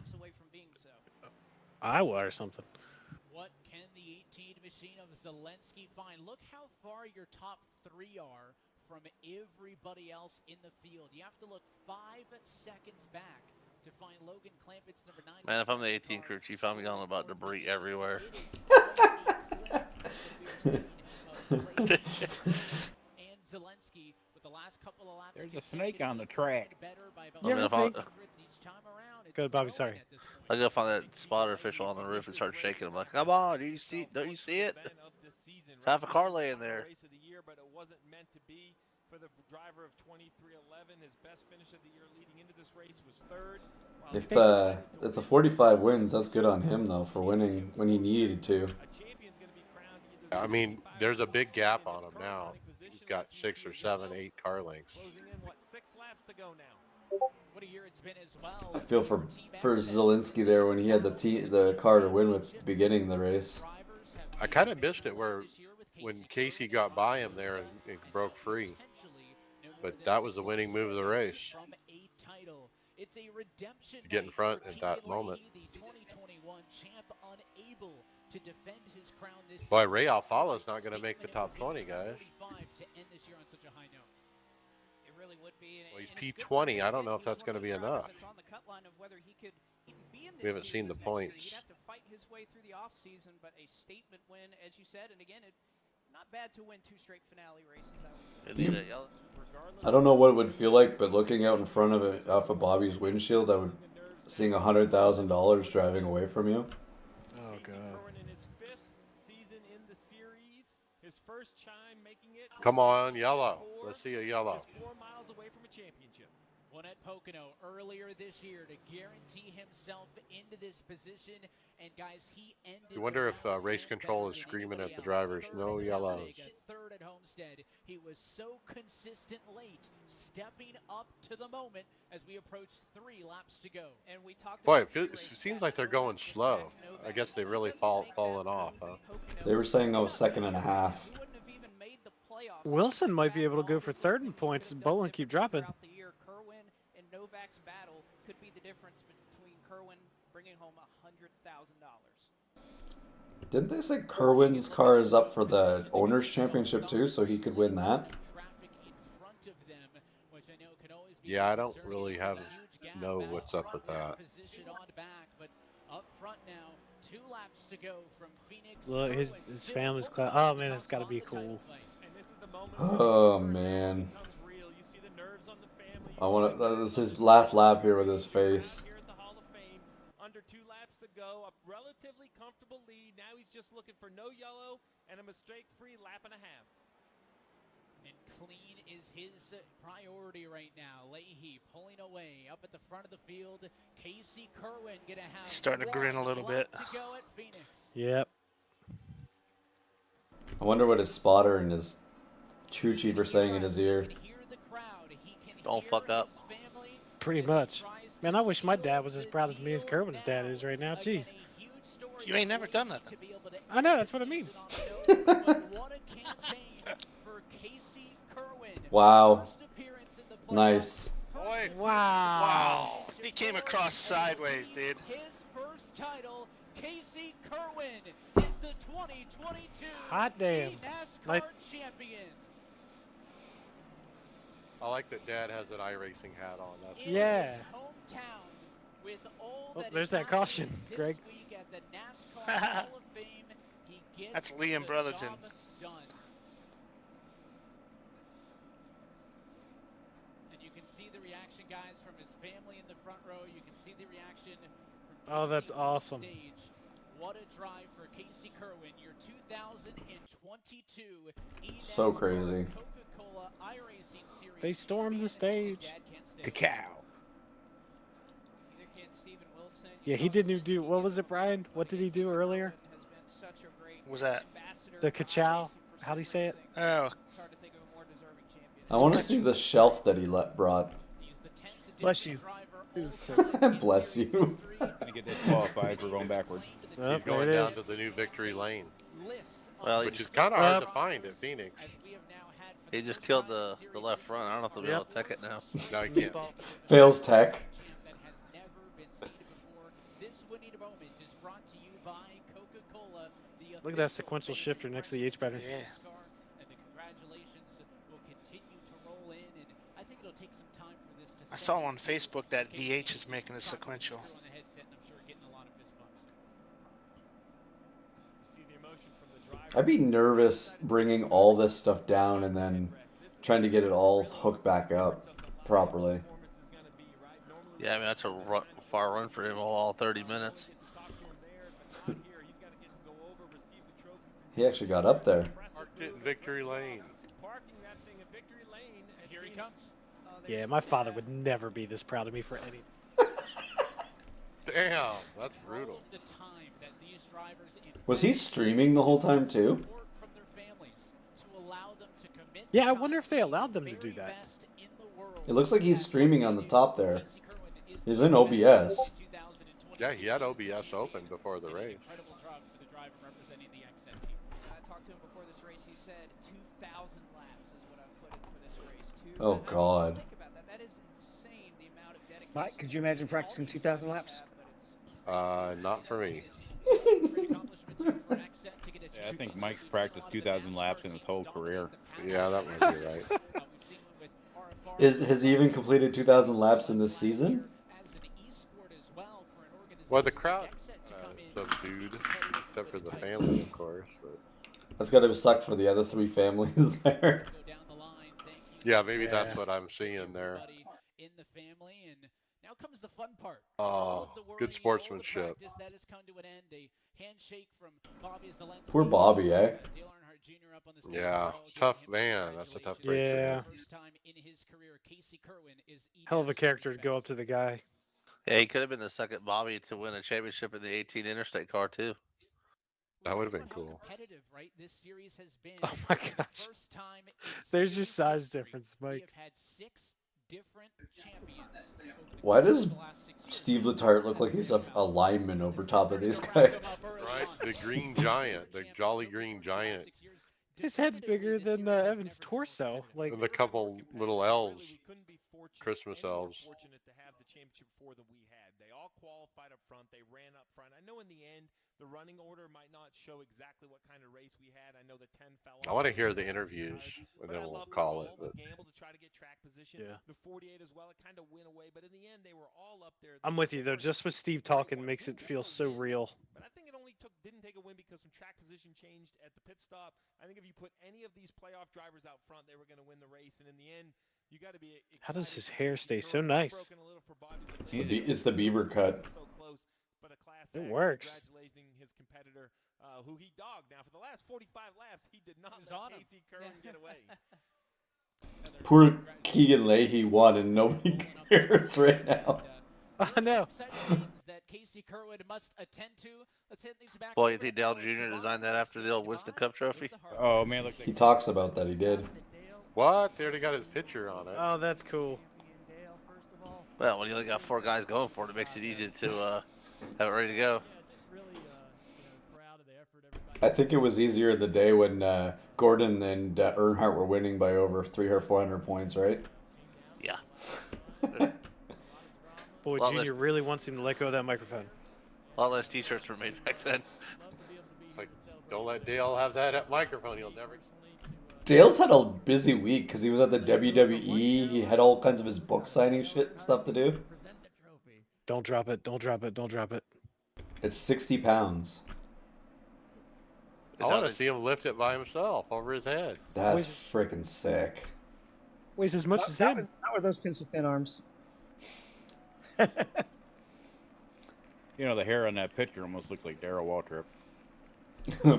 Iowa or something. What can the 18 machine of Zelensky find? Look how far your top three are from everybody else in the field. You have to look 5 seconds back to find Logan Clampett's number 9. Man, if I'm the 18 crew chief, I'm yelling about debris everywhere. And Zelensky with the last couple of laps. There's a snake on the track. Good, Bobby. Sorry. I go find that spotter official on the roof and start shaking him like, "Come on, do you see? Don't you see it? It's half a car laying there." Race of the year, but it wasn't meant to be for the driver of 2311. His best finish of the year leading into this race was third. If the 45 wins, that's good on him though for winning when he needed to. I mean, there's a big gap on him now. He's got 6 or 7, 8 car lengths. Closing in, what, 6 laps to go now. What a year it's been as well. I feel for Zelensky there when he had the car to win with at the beginning of the race. I kind of missed it when Casey got by him there and it broke free. But that was the winning move of the race. To get in front at that moment. Boy, Ray Alfala's not going to make the top 20, guys. Well, he's P20. I don't know if that's going to be enough. We haven't seen the points. He'd have to fight his way through the offseason, but a statement win, as you said, and again, not bad to win 2 straight finale races, I would say. I don't know what it would feel like, but looking out in front of it off of Bobby's windshield, I would seeing $100,000 driving away from you. Oh god. Come on, yellow. Let's see a yellow. Just 4 miles away from a championship. Won at Pocono earlier this year to guarantee himself into this position, and guys, he ended. You wonder if race control is screaming at the drivers, no yellows. Third at Homestead, he was so consistent late, stepping up to the moment as we approached 3 laps to go. And we talked. Boy, it seems like they're going slow. I guess they really fallen off, huh? They were saying that was 2.5 seconds. Wilson might be able to go for 3rd in points and Boland keep dropping. Kerwin and Novak's battle could be the difference between Kerwin bringing home $100,000. Didn't they say Kerwin's car is up for the Owners' Championship too, so he could win that? Yeah, I don't really know what's up with that. Look, his family's class. Oh man, it's got to be cool. Oh man. I want to. This is his last lap here with his face. under 2 laps to go. A relatively comfortable lead. Now he's just looking for no yellow and a mistake-free lap and a half. And clean is his priority right now. Leahy pulling away up at the front of the field. Casey Kerwin gonna have Starting to grin a little bit. to go at Phoenix. Yep. I wonder what his spotter and his crew chief are saying in his ear. Don't fuck up. Pretty much. Man, I wish my dad was as proud as me as Kerwin's dad is right now. Jeez. You ain't never done nothing. I know, that's what I mean. Wow. Nice. Boy. Wow. He came across sideways, dude. His first title, Casey Kerwin is the 2022 Hot damn. NASCAR champion. I like that Dad has an iRacing hat on. That's Yeah. Hometown with all Oh, that there's is that caution, this Greg. week at the NASCAR Hall of Fame, he gets That's Liam the Brotherton. job done. And you can see the reaction, guys, from his family in the front row. You can see the reaction from Oh, that's Casey on awesome. stage. What a drive for Casey Kerwin, your 2022 So crazy. Coca-Cola iRacing Series. They stormed the stage. Cacao. Yeah, he didn't do. What was it, Brian? What did he do earlier? What was that? The Kachow. How do you say it? Oh. I want to see the shelf that he brought. Bless you. Bless you. Gonna get disqualified for going backwards. Oh, He's going down to the new victory lane. Well, Which is kind of hard to find at Phoenix. He just killed the left front. I don't know if they'll be able to tech it now. No, he can't. Fails tech. Look at that sequential shifter next to the H pattern. Yeah. And the congratulations will continue to roll in, and I think it'll take some time for this to I saw on Facebook that DH is making a sequential. I'd be nervous bringing all this stuff down and then trying to get it all hooked back up properly. Yeah, I mean, that's a far run for him, all 30 minutes. He actually got up there. Parked it in victory lane. Here he comes. Yeah, my father would never be this proud of me for any. Damn, that's brutal. The time that these drivers Was he streaming the whole time too? from their families to allow them to commit Yeah, I wonder if they allowed them to do that. It looks like he's streaming on the top there. He's in OBS. Yeah, he had OBS open before the race. incredible job for the driver representing the XM team. I talked to him before this race. He said 2,000 laps is what I've put in for this race. Oh God. Think about that. That is insane. The amount of dedication. Mike, could you imagine practicing 2,000 laps? Not for me. Yeah, I think Mike's practiced 2,000 laps in his whole career. Yeah, that might be right. Has he even completed 2,000 laps in this season? Well, the crowd subdued, except for the family, of course. But That's got to suck for the other three families there. yeah, maybe that's what I'm seeing there. In the family, and now comes the fun part. Oh, good sportsmanship. That has come to an end. A handshake from Bobby Zelensky. Poor Bobby, eh? Dale Earnhardt Jr. up on the stage Yeah, as well, tough giving him man. That's a tough break. Yeah. First time in his career, Casey Kerwin is Hell of a character to go up to the guy. Yeah, he could have been the second Bobby to win a championship in the 18 Interstate car, too. That would have been cool. competitive, right? This series has been. Oh my gosh. First time in There's your series size history. difference, We Mike. have had 6 different champions. over the Why course does of the last 6 years. Steve Letarte look like he's a lineman over top of these guys? Right? The green giant, the jolly green giant, His head's bigger than Evan's torso. Like, and the couple little elves, Christmas elves. Fortunate to have the championship before that we had. They all qualified up front. They ran up front. I know in the end the running order might not show exactly what kind of race we had. I know the 10 fell I want to hear the interviews, and then we'll call it. But gamble to try to get track position. Yeah. The 48 as well. It kind of went away, but in the end they were all up there. I'm with you though. Just with Steve talking makes it feel so real. But I think it only didn't take a win because some track position changed at the pit stop. I think if you put any of these playoff drivers out front, they were going to win the race. And in the end, you got to be. How does his hair stay so nice? It's the Bieber cut. So close but a class It act, works. congratulating his competitor, who he dogged. Now, for the last 45 laps, he did not He was let on him. Casey Kerwin get away. Poor Keegan Leahy won, and nobody cares right now. I know. Exciting things that Casey Kerwin must attend to. Let's hand things back Boy, over you think to Dale Alex Jr. Devon designed that on after the old Winston Cup trophy? Oh man, look He talks about that. He did. What? They already got his picture on it. Oh, that's cool. Well, when you only got 4 guys going for it, it makes it easy to have it ready to go. I think it was easier the day when Gordon and Earnhardt were winning by over 300 or 400 points, right? Yeah. Boy, Well, Junior really wants him to let go of that microphone. A lot less T-shirts were made back then. It's like, don't let Dale have that microphone. He'll never. Dale's had a busy week because he was at the WWE. He had all kinds of his book signing stuff to do. Don't drop it. Don't drop it. Don't drop it. It's 60 pounds. I want to see him lift it by himself over his head. That's freaking sick. Weighs as much as him. How are those kids with thin arms? You know, the hair on that picture almost looked like Darrell Waltrip.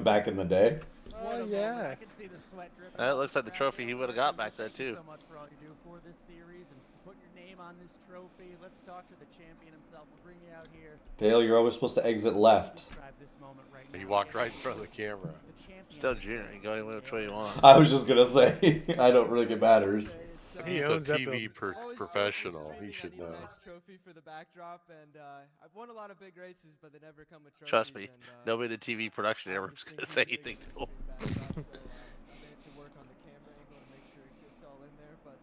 Back in the day. Oh, yeah. I can see the sweat dripping. That looks like the trophy he would have got back then, too. So much for all you do for this series and put your name on this trophy. Let's talk to the champion himself. We'll bring you out here. Dale, you're always supposed to exit left. Describe this moment right He now. walked right in front of the camera. Still Junior. You can go any which way you want. I was just gonna say, I don't really get matters. He's a TV professional. He should know. Trophy for the backdrop, and I've won a lot of big races, but they never come with trophies. Trust me, and, nobody in the TV production ever was going to say anything to him. I may have to work on the camera angle to make sure it gets all in there, but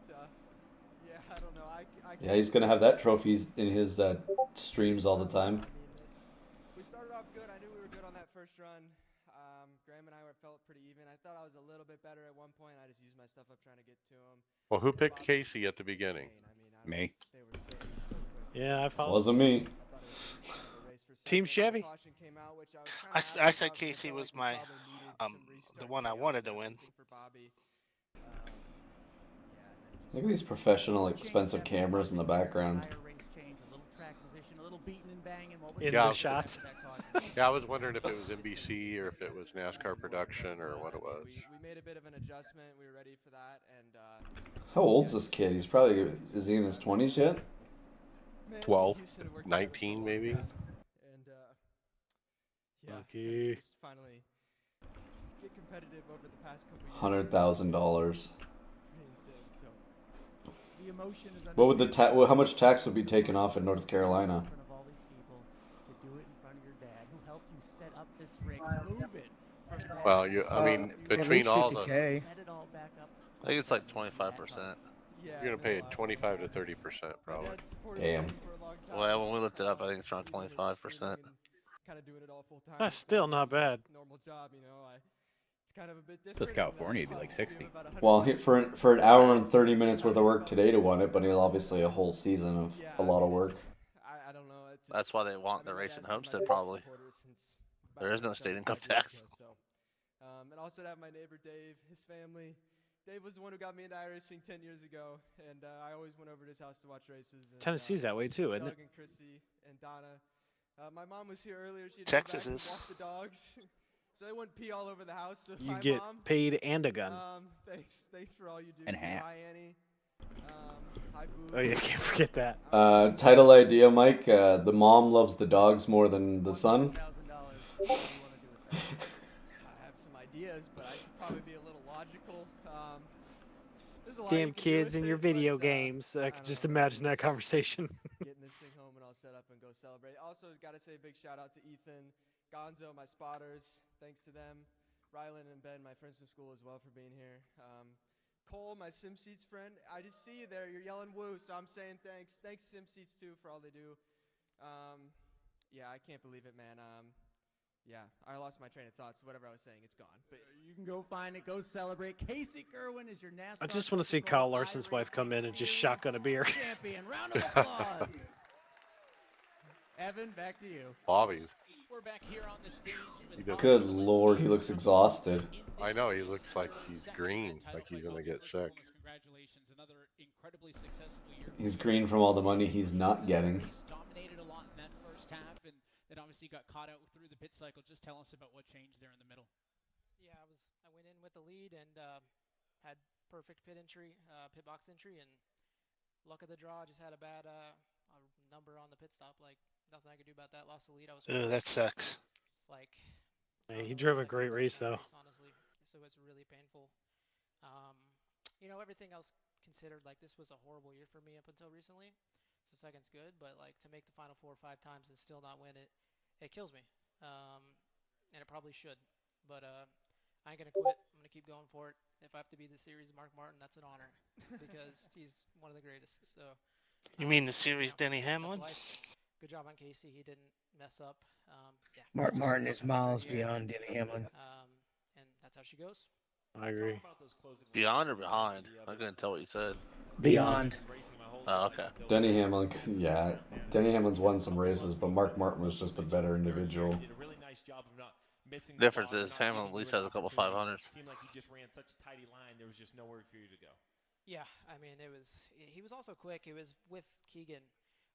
yeah, I don't know. Yeah, he's gonna have that trophy in his streams all the time. We started off good. I knew we were good on that first run. Graham and I felt pretty even. I thought I was a little bit better at one point. I just used my stuff up trying to get to him. Well, who picked Casey at the beginning? Me. Yeah, I followed. Wasn't me. Team Chevy. I said Casey was my the one I wanted to win. Look at these professional, expensive cameras in the background. In the shots. Yeah, I was wondering if it was NBC or if it was NASCAR production or what it was. We made a bit of an adjustment. We were ready for that, and How old's this kid? He's probably, is he in his 20s yet? 12. 19 maybe? And yeah, Okay. just finally get competitive over the past couple years. $100,000. Pretty insane. So The emotion is What would the well, how much tax would be taken off in North Carolina? in front of all these people to do it in front of your dad who helped you set up this rig, move it from there. Well, I mean, between all the, Set it all back up. I think it's like 25%. you're gonna pay it 25 to 30% probably. Damn. Well, when we looked it up, I think it's around 25%. Kind of doing it all full time. That's still not bad. Normal job, you know. It's kind of a bit different. This California would be like 60. Well, for an hour and 30 minutes worth of work today to win it, but he'll obviously a whole season of a lot of work. I don't know. It's That's why they want the race in Homestead, probably. There is no state income tax. And also to have my neighbor Dave, his family. Dave was the one who got me into iRacing 10 years ago, and I always went over to his house to watch races. And, Tennessee's that way too, isn't Doug it? and Chrissy and Donna. My mom was here earlier. She had Texas to go back is. and walk the dogs, so they wouldn't pee all over the house. So You hi, get Mom. paid and a gun. Thanks for all you do. And too. hat. Hi, Annie. Hi, Boo. Oh yeah, can't forget that. Title idea, Mike. The mom loves the dogs more than the son. $1,000. What do you want to do with that? I have some ideas, but I should probably be a little logical. There's a lot you Damn can do kids with in your it, video but, games. I I could don't just know. imagine that conversation. Getting this thing home and all set up and go celebrate. Also, got to say a big shout out to Ethan, Gonzo, my spotters. Thanks to them. Rylan and Ben, my friends from school as well, for being here. Cole, my SimSeats friend. I just see you there. You're yelling woo, so I'm saying thanks. Thanks SimSeats too for all they do. Yeah, I can't believe it, man. Yeah, I lost my train of thought, so whatever I was saying, it's gone. But You can go find it, go celebrate. Casey Kerwin is your NASCAR. I just want to see Kyle Larson's wife come in and just shotgun a beer. Champion. Round of applause. Evan, back to you. Bobby's. We're back here on the stage with Good lord, he looks exhausted. I know, he looks like he's green, like he's gonna get sick. Congratulations, another incredibly successful year. He's green from all the money he's not getting. Dominated a lot in that first half, and that obviously got caught out through the pit cycle. Just tell us about what changed there in the middle. Yeah, I went in with the lead and had perfect pit box entry, and luck of the draw. Just had a bad number on the pit stop. Like nothing I could do about that. Lost the lead. I was. Ooh, that sucks. Like. Hey, he drove a great race though. Honestly, so it's really painful. Everything else considered, like this was a horrible year for me up until recently. So second's good, but like to make the final 4 or 5 times and still not win it, it kills me. And it probably should. But I ain't gonna quit. I'm gonna keep going for it. If I have to be the series Mark Martin, that's an honor because he's one of the greatest. So. You mean the series Denny Hamlin? Good job on Casey. He didn't mess up. Yeah. Mark Martin is miles beyond Denny Hamlin. And that's how she goes. I agree. Beyond or behind? I couldn't tell what you said. Beyond. Oh, okay. Denny Hamlin, yeah. Denny Hamlin's won some races, but Mark Martin was just a better individual. Difference is Hamlin at least has a couple 500s. Seemed like he just ran such a tidy line. There was just nowhere for you to go. Yeah, I mean, he was also quick. He was with Keegan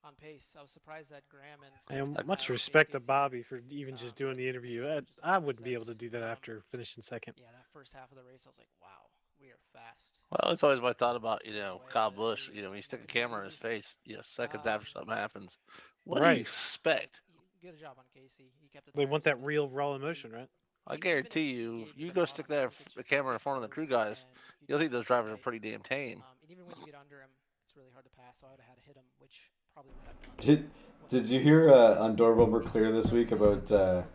on pace. I was surprised that Graham and much respect to Bobby for even just doing the interview. I wouldn't be able to do that after finishing second. Yeah, that first half of the race, I was like, wow, we are fast. Well, it's always my thought about, Kyle Busch. When you stick a camera in his face, seconds after something happens, what do you expect? Good job on Casey. He kept They want that real raw emotion, right? I guarantee you go stick that camera in front of the crew guys, you'll think those drivers are pretty damn tame. And even when you get under him, it's really hard to pass. So I would have had to hit him, which probably would have done. Did you hear on Door Bumper Clear this week about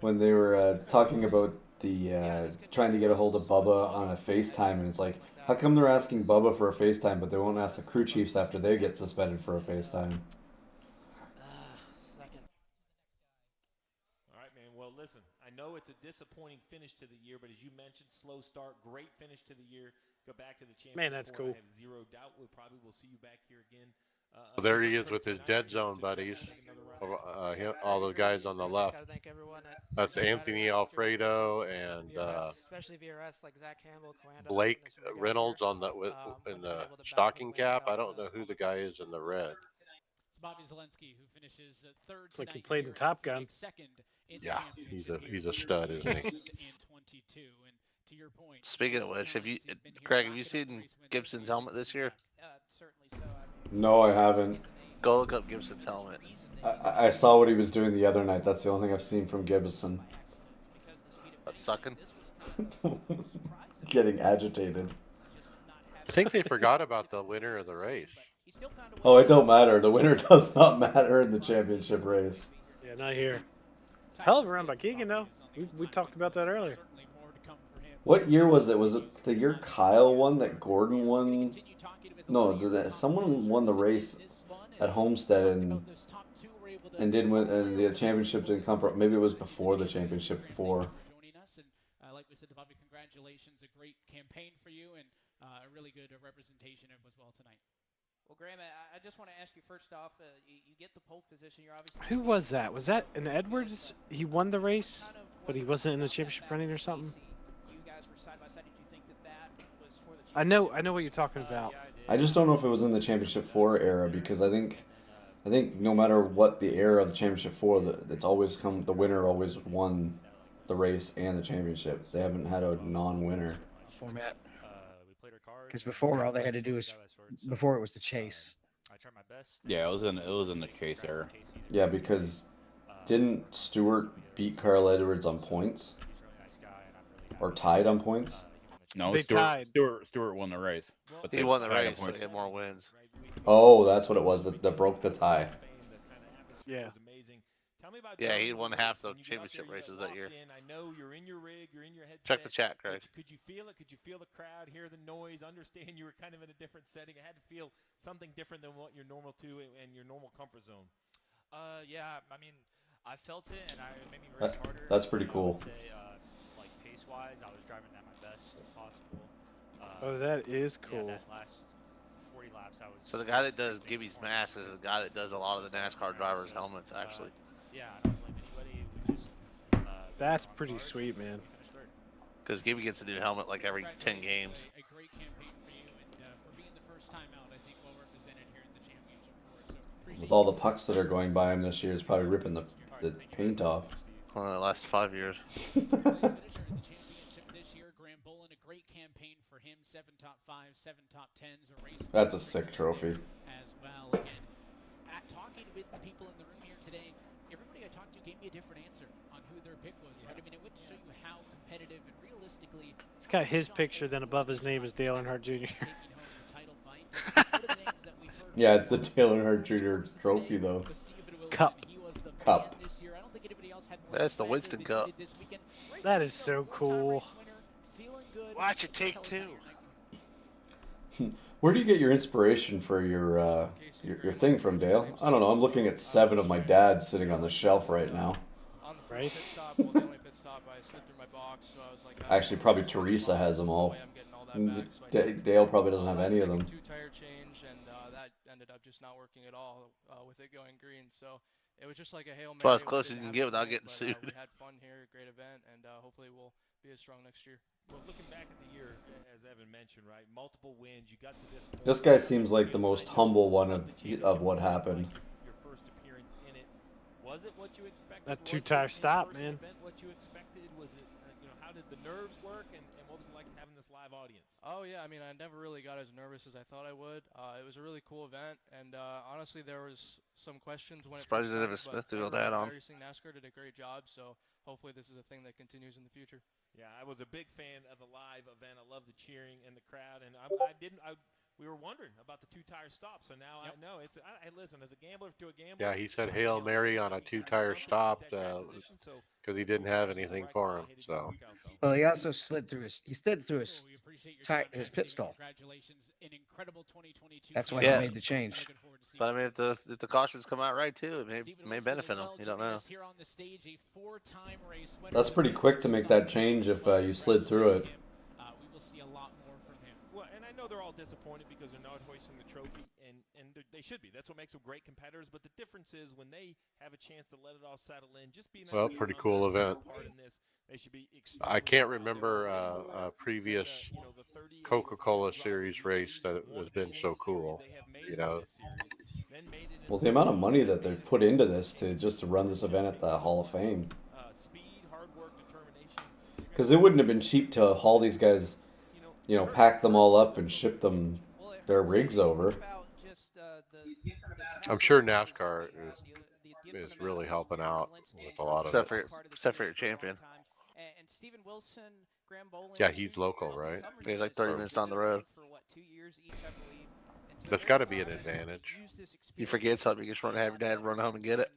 when they were talking about the trying to get a hold of Bubba on a FaceTime, and it's like, how come they're asking Bubba for a FaceTime, but they won't ask the crew chiefs after they get suspended for a FaceTime? Well, listen, I know it's a disappointing finish to the year, but as you mentioned, slow start, great finish to the year. Go back to the championship. Man, that's cool. I have zero doubt we probably will see you back here again. Well, there he is with his dead zone buddies. All the guys on the left. That's Anthony Alfredo and especially VRS like Zach Campbell, Blake Reynolds on in the stocking cap. I don't know who the guy is in the red. It's Bobby Zelensky who finishes third. It's like he played in Top Gun. Yeah, he's a stud, isn't he? To your point, speaking of which, Craig, have you seen Gibson's helmet this year? Certainly so. No, I haven't. Go look up Gibson's helmet. I saw what he was doing the other night. That's the only thing I've seen from Gibson. That's sucking. Getting agitated. I think they forgot about the winner of the race. Oh, it don't matter. The winner does not matter in the championship race. Yeah, not here. Hell of a run by Keegan, though. We talked about that earlier. What year was it? Was it the year Kyle won that Gordon won? No, someone won the race at Homestead and didn't win, and the championship didn't come from. Maybe it was before the championship. Before. Like we said to Bobby, congratulations! A great campaign for you and a really good representation as well tonight. Well, Graham, I just want to ask you first off, you get the pole position. You're obviously. Who was that? Was that an Edwards? He won the race, but he wasn't in the championship running or something. You guys were side by side. Did you think that was for the? I know what you're talking about. I just don't know if it was in the championship 4 era, because I think no matter what the era of the championship 4, it's always the winner always won the race and the championship. They haven't had a non-winner format. Because before all they had to do was before it was the chase. Yeah, it was in the chase era. Yeah, because didn't Stewart beat Carl Edwards on points? Or tied on points? No, they tied. Stewart won the race. But He won the race, so he had more wins. Oh, that's what it was that broke the tie. Yeah. Yeah, he won half the championship races that year. I know you're in your rig, you're in your headset. Check the chat, Craig. Could you feel it? Could you feel the crowd, hear the noise, understand you were kind of in a different setting? It had to feel something different than what you're normal to and your normal comfort zone. Yeah, I mean, I felt it, and it made me race harder. That's pretty cool. I would say, like pace-wise, I was driving at my best possible. Oh, that is cool. Yeah, that last 40 laps, I was. So the guy that does Gibby's mask is the guy that does a lot of the NASCAR drivers' helmets, actually. Yeah, I don't blame anybody. We just. That's pretty sweet, man. Because Gibby gets a new helmet like every 10 games. A great campaign for you and for being the first time out, I think, well represented here in the championship for us. So With all the pucks that are going by him this year, it's probably ripping the the paint off. The last 5 years. That's a sick trophy. As well, again, talking with the people in the room here today, everybody I talked to gave me a different answer on who their pick was. Right? I mean, it went to show you how competitive and realistically. It's got his picture, then above his name is Dale Earnhardt Jr. Yeah, it's the Dale Earnhardt Jr. trophy though. Cup. Cup. That's the Winston Cup. That is so cool. Watch it take two. Where do you get your inspiration for your thing from, Dale? I don't know. I'm looking at 7 of my dad's sitting on the shelf right now. Right. Actually, probably Teresa has them all. Dale probably doesn't have any of them. Two-tire change, and that ended up just not working at all with it going green. So it was just like a Hail Mary. It's about as close as you can get without getting sued. We had fun here, great event, and hopefully we'll be as strong next year. Well, looking back at the year, as Evan mentioned, right, multiple wins. You got to this point. This guy seems like the most humble one of what happened. Your first appearance in it. Was it what you expected? That two-tire stop, man. What you expected? Was it, how did the nerves work, and what was it like having this live audience? Oh yeah, I mean, I never really got as nervous as I thought I would. It was a really cool event, and honestly, there was some questions when Surprised you didn't have a Smith to go that on. iRacing Nascar did a great job, so hopefully this is a thing that continues in the future. Yeah, I was a big fan of the live event. I love the cheering and the crowd, and we were wondering about the two-tire stop. So now I know it's. I listen, as a gambler to a gambler. Yeah, he said Hail Mary on a two-tire stop because he didn't have anything for him. So. Well, he also slid through his his pit stall. That's why he made the change. But I mean, if the cautions come out right too, it may benefit him. You don't know. That's pretty quick to make that change if you slid through it. We will see a lot more from him. Well, and I know they're all disappointed because they're not hoisting the trophy, and they should be. That's what makes them great competitors. But the difference is when they have a chance to let it all settle in, just being pretty cool event. They should be I can't remember a previous Coca-Cola Series race that has been so cool. Well, the amount of money that they've put into this just to run this event at the Hall of Fame. Because it wouldn't have been cheap to haul these guys, pack them all up and ship them their rigs over. I'm sure NASCAR is really helping out with a lot of except for your champion. And Steven Wilson, Graham Boland, yeah, he's local, right? He's like 30 minutes down the road. That's got to be an advantage. You forget something, you just have your dad run home and get it.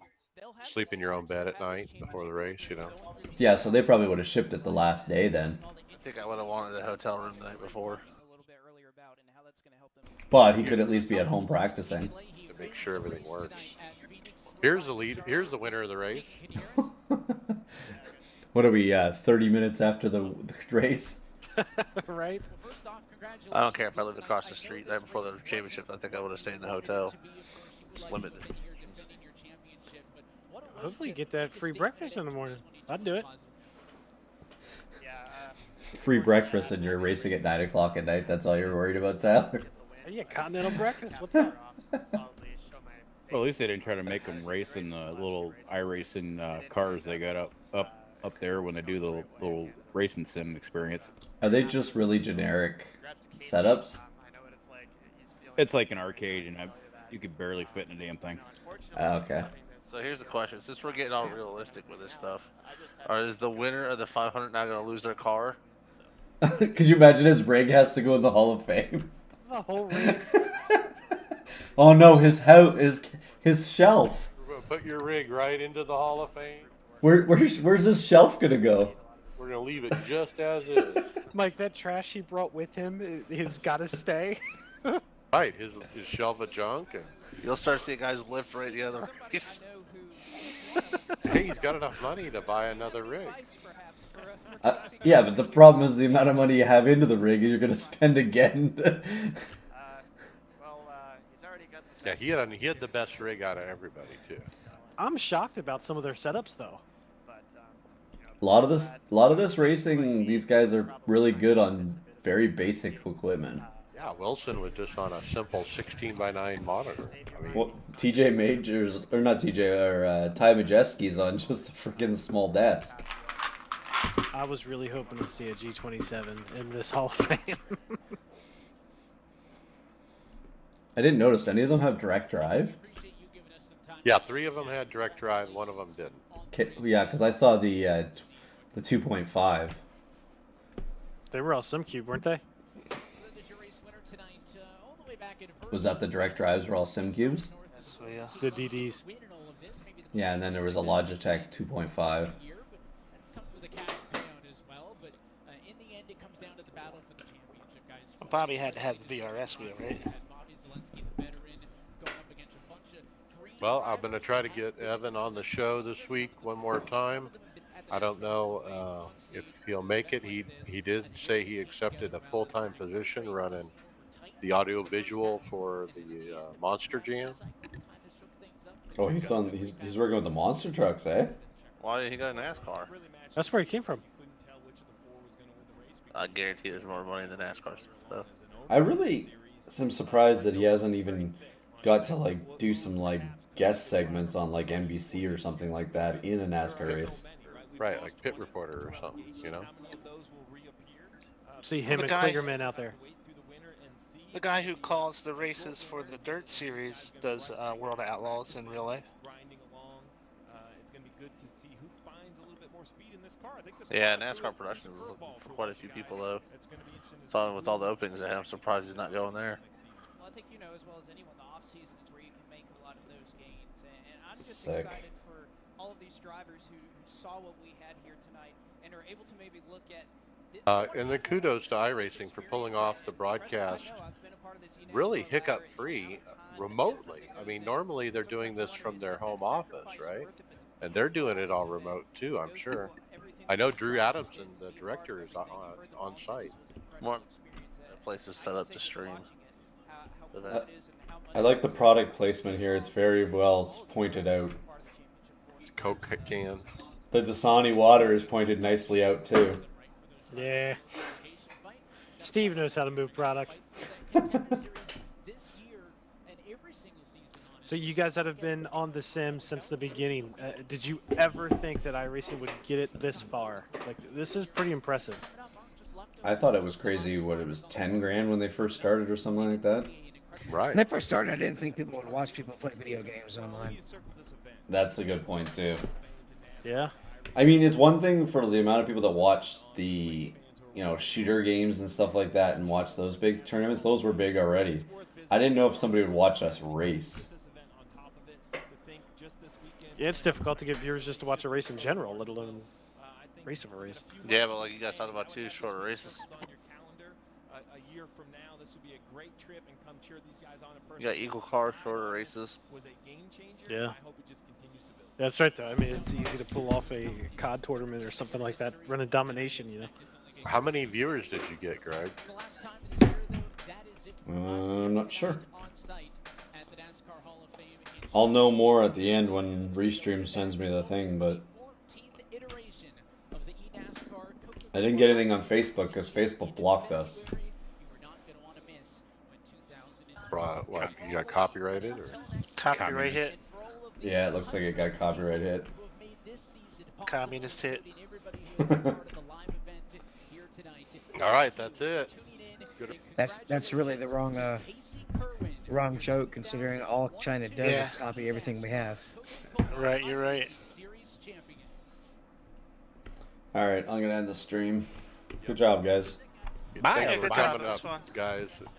Sleep in your own bed at night before the race, Yeah, so they probably would have shipped it the last day then. I think I would have wanted a hotel room the night before. But he could at least be at home practicing. To make sure everything works. Here's the lead. Here's the winner of the race. What are we, 30 minutes after the race? Right? I don't care if I lived across the street right before the championship. I think I would have stayed in the hotel. It's limited. Hopefully you get that free breakfast in the morning. I'd do it. Free breakfast and you're racing at 9 o'clock at night. That's all you're worried about, Tyler? Yeah, continental breakfast. What's up? Well, at least they didn't try to make them race in the little iRacing cars they got up there when they do the little racing sim experience. Are they just really generic setups? It's like an arcade, and you could barely fit in a damn thing. Okay. So here's the question: since we're getting all realistic with this stuff, is the winner of the 500 not going to lose their car? Could you imagine his rig has to go in the Hall of Fame? The whole rig. Oh no, his shelf. Put your rig right into the Hall of Fame. Where's this shelf gonna go? We're gonna leave it just as is. Mike, that trash he brought with him has got to stay. Right, his shelf of junk, and you'll start seeing guys lift right the other race. Hey, he's got enough money to buy another rig. Yeah, but the problem is the amount of money you have into the rig, and you're gonna spend again. Yeah, he had the best rig out of everybody too. I'm shocked about some of their setups though. A lot of this racing, these guys are really good on very basic equipment. Yeah, Wilson was just on a simple 16:9 monitor. I mean, Well, TJ Majors, or not TJ, or Ty Majeski's on just a freaking small desk. I was really hoping to see a G27 in this Hall of Fame. I didn't notice any of them have direct drive. yeah, 3 of them had direct drive, 1 of them didn't. Okay, yeah, because I saw the 2.5. They were all SimCube, weren't they? Was that the direct drives were all sim cubes? So yeah. The DDs. Yeah, and then there was a Logitech 2.5. Bobby had to have the VRS wheel, right? Well, I'm going to try to get Evan on the show this week one more time. I don't know if he'll make it. He did say he accepted a full-time position running the audio visual for the Monster Jam. Oh, he's working with the monster trucks, eh? Why did he go to NASCAR? That's where he came from. I guarantee there's more money in the NASCAR stuff, though. I really am surprised that he hasn't even got to like do some like guest segments on like NBC or something like that in a NASCAR race. Right, like pit reporter or something, you know? See him and guy- Kligerman out there. The guy who calls the races for the Dirt Series does World Outlaws in real life. Yeah, NASCAR production is looking for quite a few people, though. So with all the openings they have, I'm surprised he's not going there. Well, I think you know as well as anyone, the off season is where you can make a lot of those gains, and I'm just Sick. excited for all of these drivers who saw what we had here tonight and are able to maybe look at. And then kudos to iRacing for pulling off the broadcast really hiccup-free remotely. I mean, normally they're doing this from their home office, right? And they're doing it all remote too, I'm sure. I know Drew Adamson, the director, is on site. More places set up to stream. I like the product placement here. It's very well pointed out. Coke can. The Dasani water is pointed nicely out too. Yeah. Steve knows how to move products. So you guys that have been on the sim since the beginning, did you ever think that iRacing would get it this far? Like, this is pretty impressive. I thought it was crazy. What, it was 10 grand when they first started or something like that? Right. When they first started, I didn't think people would watch people play video games online. That's a good point too. Yeah. I mean, it's one thing for the amount of people that watch the, shooter games and stuff like that and watch those big tournaments. Those were big already. I didn't know if somebody would watch us race. Yeah, it's difficult to get viewers just to watch a race in general, let alone race of a race. Yeah, but like you guys talked about too, shorter races. A year from now, this would be a great trip and come cheer these guys on in person. You got Eagle Car, shorter races. Was a game changer. Yeah. I hope it just continues to build. That's right, though. I mean, it's easy to pull off a COD tournament or something like that, run a domination, you know. How many viewers did you get, Greg? I'm not sure. I'll know more at the end when Restream sends me the thing, but I didn't get anything on Facebook because Facebook blocked us. What, you got copyrighted? Or? Copyright hit. Yeah, it looks like it got copyright hit. Communist hit. All right, that's it. Good. That's really the wrong joke, considering all China does is copy everything we have. Right, you're right. All right, I'm gonna end the stream. Good job, guys. Bye, Good job, guys.